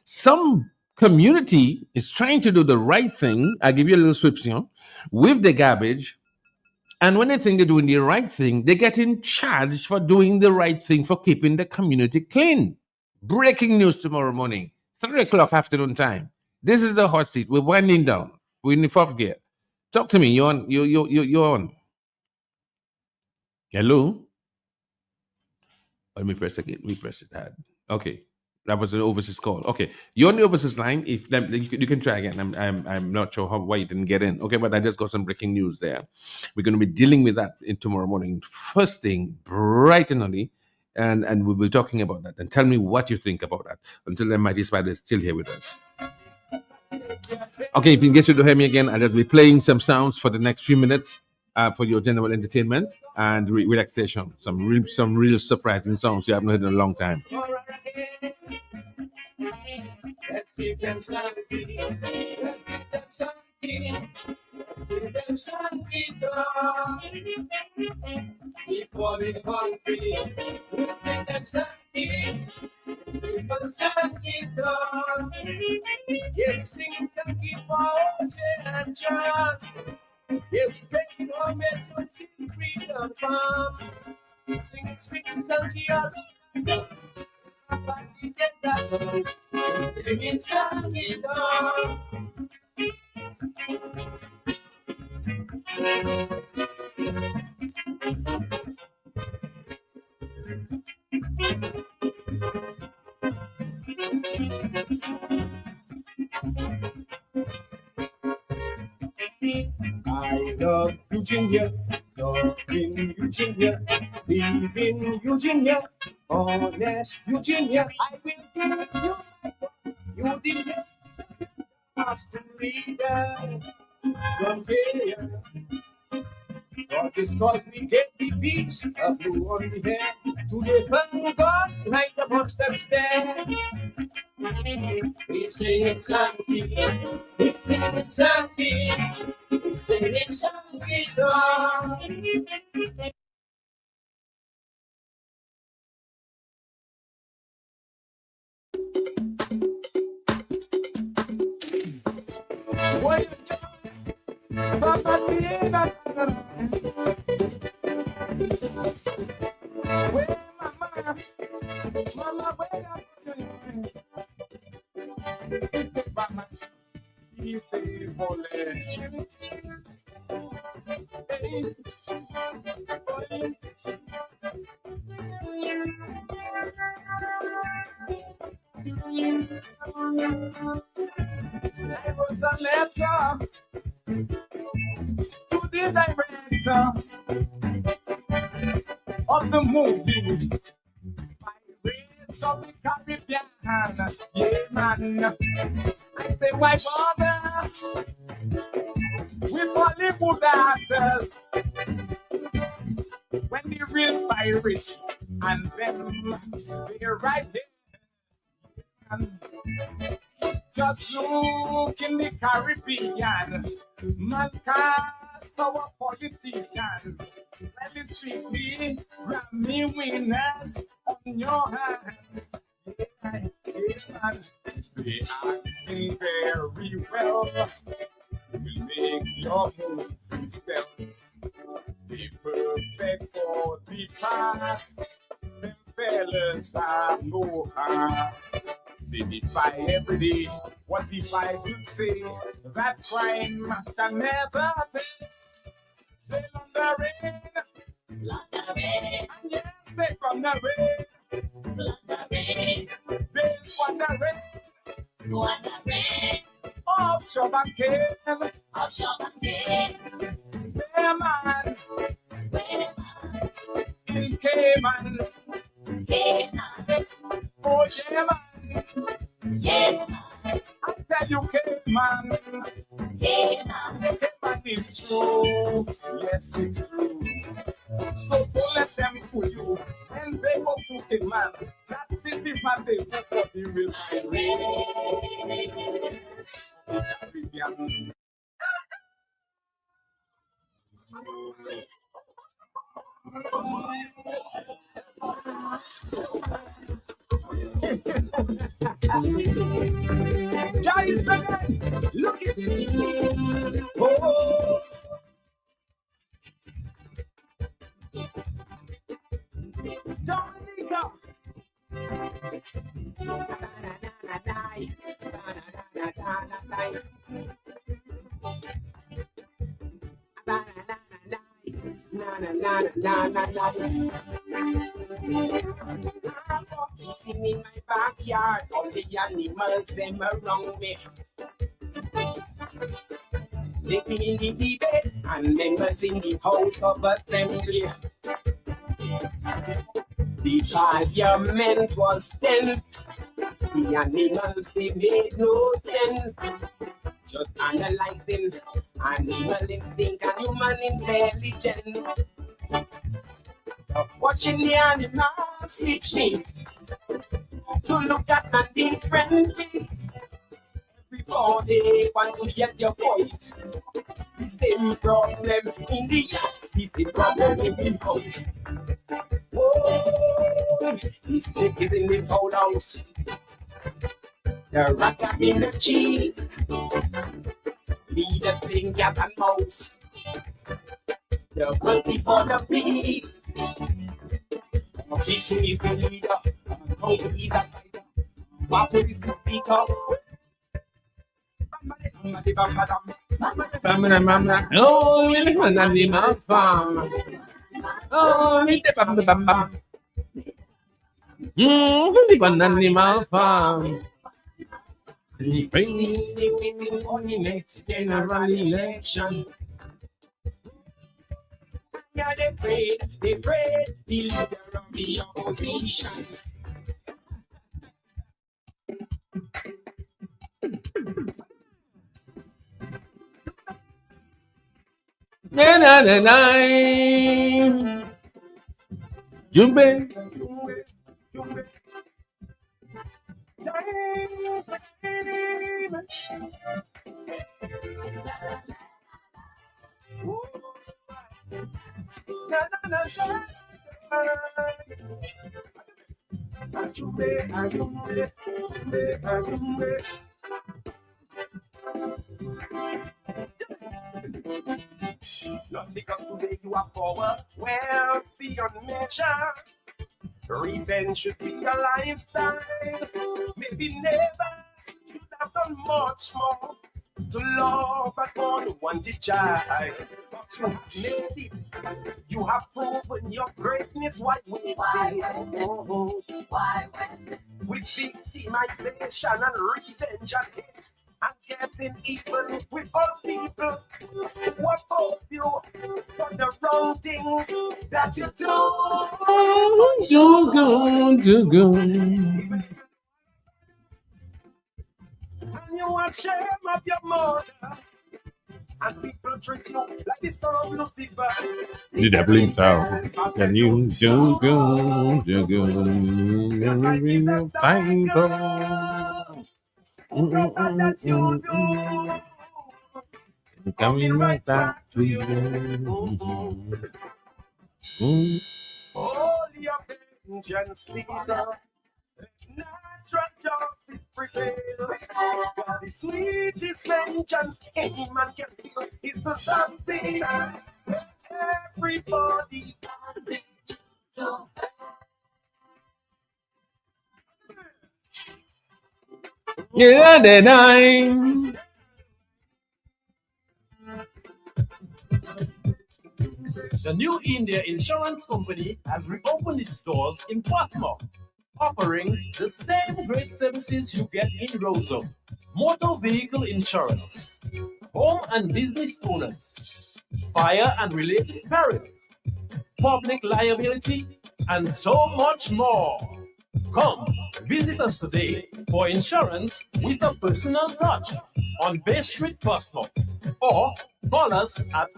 A: Some community is trying to do the right thing. I give you a little description with the garbage, and when they think they're doing the right thing, they get in charge for doing the right thing for keeping the community clean. Breaking news tomorrow morning, 3 o'clock afternoon time. This is the hot seat. We're winding down. We're in the fourth gear. Talk to me. You're on. You're on. Hello. Let me press again. We press it hard. Okay. That was an overseas call. Okay, you're on the overseas line. If you can try again. I'm not sure why you didn't get in. Okay, but I just got some breaking news there. We're going to be dealing with that in tomorrow morning, first thing, bright and early, and we'll be talking about that. And tell me what you think about that. Until then, Mighty Spider is still here with us. Okay, if in case you don't hear me again, I'll just be playing some sounds for the next few minutes. For your general entertainment and relaxation, some real surprising songs you haven't heard in a long time.
U: Let's give them some freedom. Let's give them some freedom. Before they hungry, we'll give them some freedom. Give them some freedom. Yeah, we sing funky for and John. Yeah, we bring home at 20 freedom farm. Sing sweet funky all over. Singing funky song. I love Eugenia, loving Eugenia, leaving Eugenia, honest Eugenia. I will give you my voice, you did master leader from here. God is cause we get the peace of blue on the head to the fun God behind the box that is there. We sing something, we sing something, we sing something song. What you doing? Papa, where Mama, where are you? Mama, easy, holy. I wrote a letter to the director of the movie Pirates of the Caribbean. Yeah, man. I say, why bother with Hollywood actors when the real pirates and them, they're right there. And just look in the Caribbean, man cast our politicians. Let it treat me, Grammy winners on your hands. Yeah, man. They acting very well. Will make your move step. Be perfect for the past. Them fellas have no heart. They defy every day what the Bible say. That crime can never pay. They on the rain, and yes, they from the rain, they swan the rain, offshore banking, yeah man, in Cayman, oh yeah man, I tell you Cayman, Cayman is true, yes it's true. So don't let them fool you. And they go to Cayman. That city man they go for the real Caribbean.
B: Guys, look at me. Oh, Dominica. Sitting in my backyard, all the animals them around me. Living in the debate and members in the house of assembly. The parliament was tense. The animals they made no sense. Just analyzing animal instinct and human intelligence. Watching the animals teach me to look at man differently. Everybody want to hear your voice. The same problem in the yard, the same problem in the house. Oh, the snake is in the cold house. The rat are in the cheese. Leaders sling cat and mouse. The birds before the bees. Chicken is the leader. County is advisor. Waffle is the speaker.
A: Oh, we live on animal farm. Oh, we live on animal farm.
B: On the next general election. Yeah, they prayed, the leader of the opposition.
A: Jumbe.
B: Not because today you are power, wealth beyond measure. Revenge should be a lifestyle. Maybe never should have done much more to love but one wanted child. But you have made it. You have proven your greatness. Why wait? Why wait? With victimization and revenge and hate and getting even with all people who oppose you for the wrong things that you do. And you are ashamed of your mother. And people treat you like the son of Lucifer.
A: The devil himself. Can you coming right back to you.
B: All your vengeance leader. Natural justice prevail. But the sweetest vengeance any man can feel is the something everybody wanted to.
A: Yeah, the nine.
I: The New India Insurance Company has reopened its doors in Portsmouth, offering the same great services you get in Roseau: motor vehicle insurance, home and business owners, fire and related perils, public liability, and so much more. Come, visit us today for insurance with a personal touch on Bay Street, Portsmouth, or call us at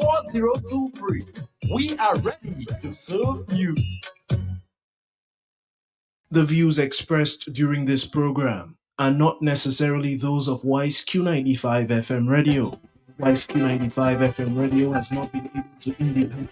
I: 445-4023. We are ready to serve you.
M: The views expressed during this program are not necessarily those of Wise Q95 FM radio. YSQ95 FM radio has not been able to independently.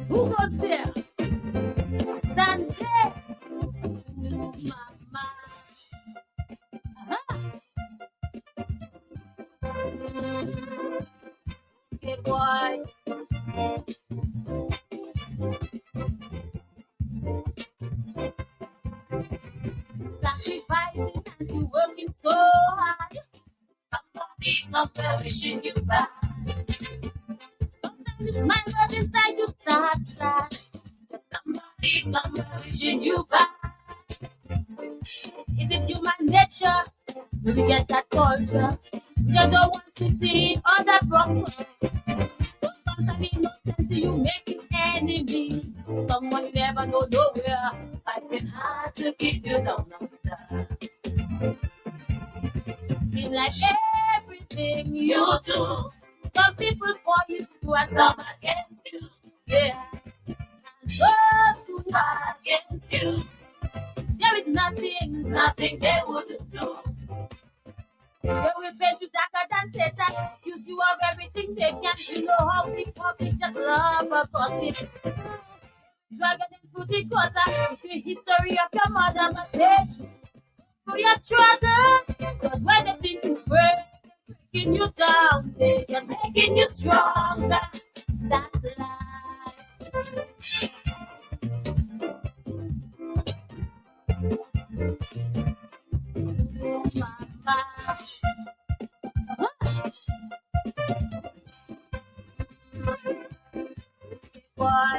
D: Who goes there? Sunday. Mama. Hey boy. Sacrificing and you working so hard. Somebody's not wishing you back. Sometimes it's my words inside you sad. Somebody's not wishing you back. Is it human nature? Do we get that culture? We just don't want to see other problems. So sometimes innocent you make it enemy. Someone you never know nowhere. Fighting hard to keep you down under. Feel like everything you do. Some people for you and some against you. Yeah. And those who are against you. There is nothing they wouldn't do. They will bend you darker than Satan. Use you of everything they can. You know how big public just love a gossip. Dragon and fruity quarter. It's the history of your mother, but they through your struggle. Cause when they think you break, they're breaking you down. They're just making you stronger. That's life. Boy.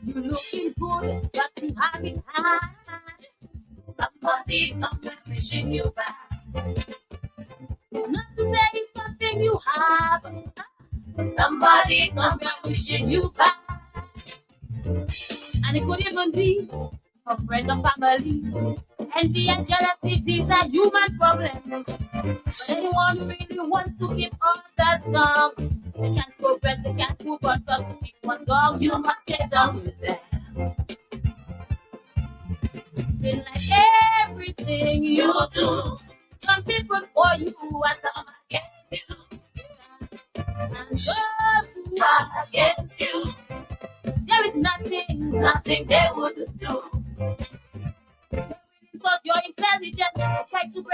D: You looking good, but you have it hard. Somebody's not wishing you back. Not to say it's something you have. Somebody's not wishing you back. And it could even be a friend or family. Envy and jealousy, these are human problems. But anyone who really wants to keep others down, they can't progress, they can't move on, because to keep one down, you must get down with them. Feel like everything you do, some people for you and some against you. And those who are against you, there is nothing they wouldn't do. Because you're intelligent, try to break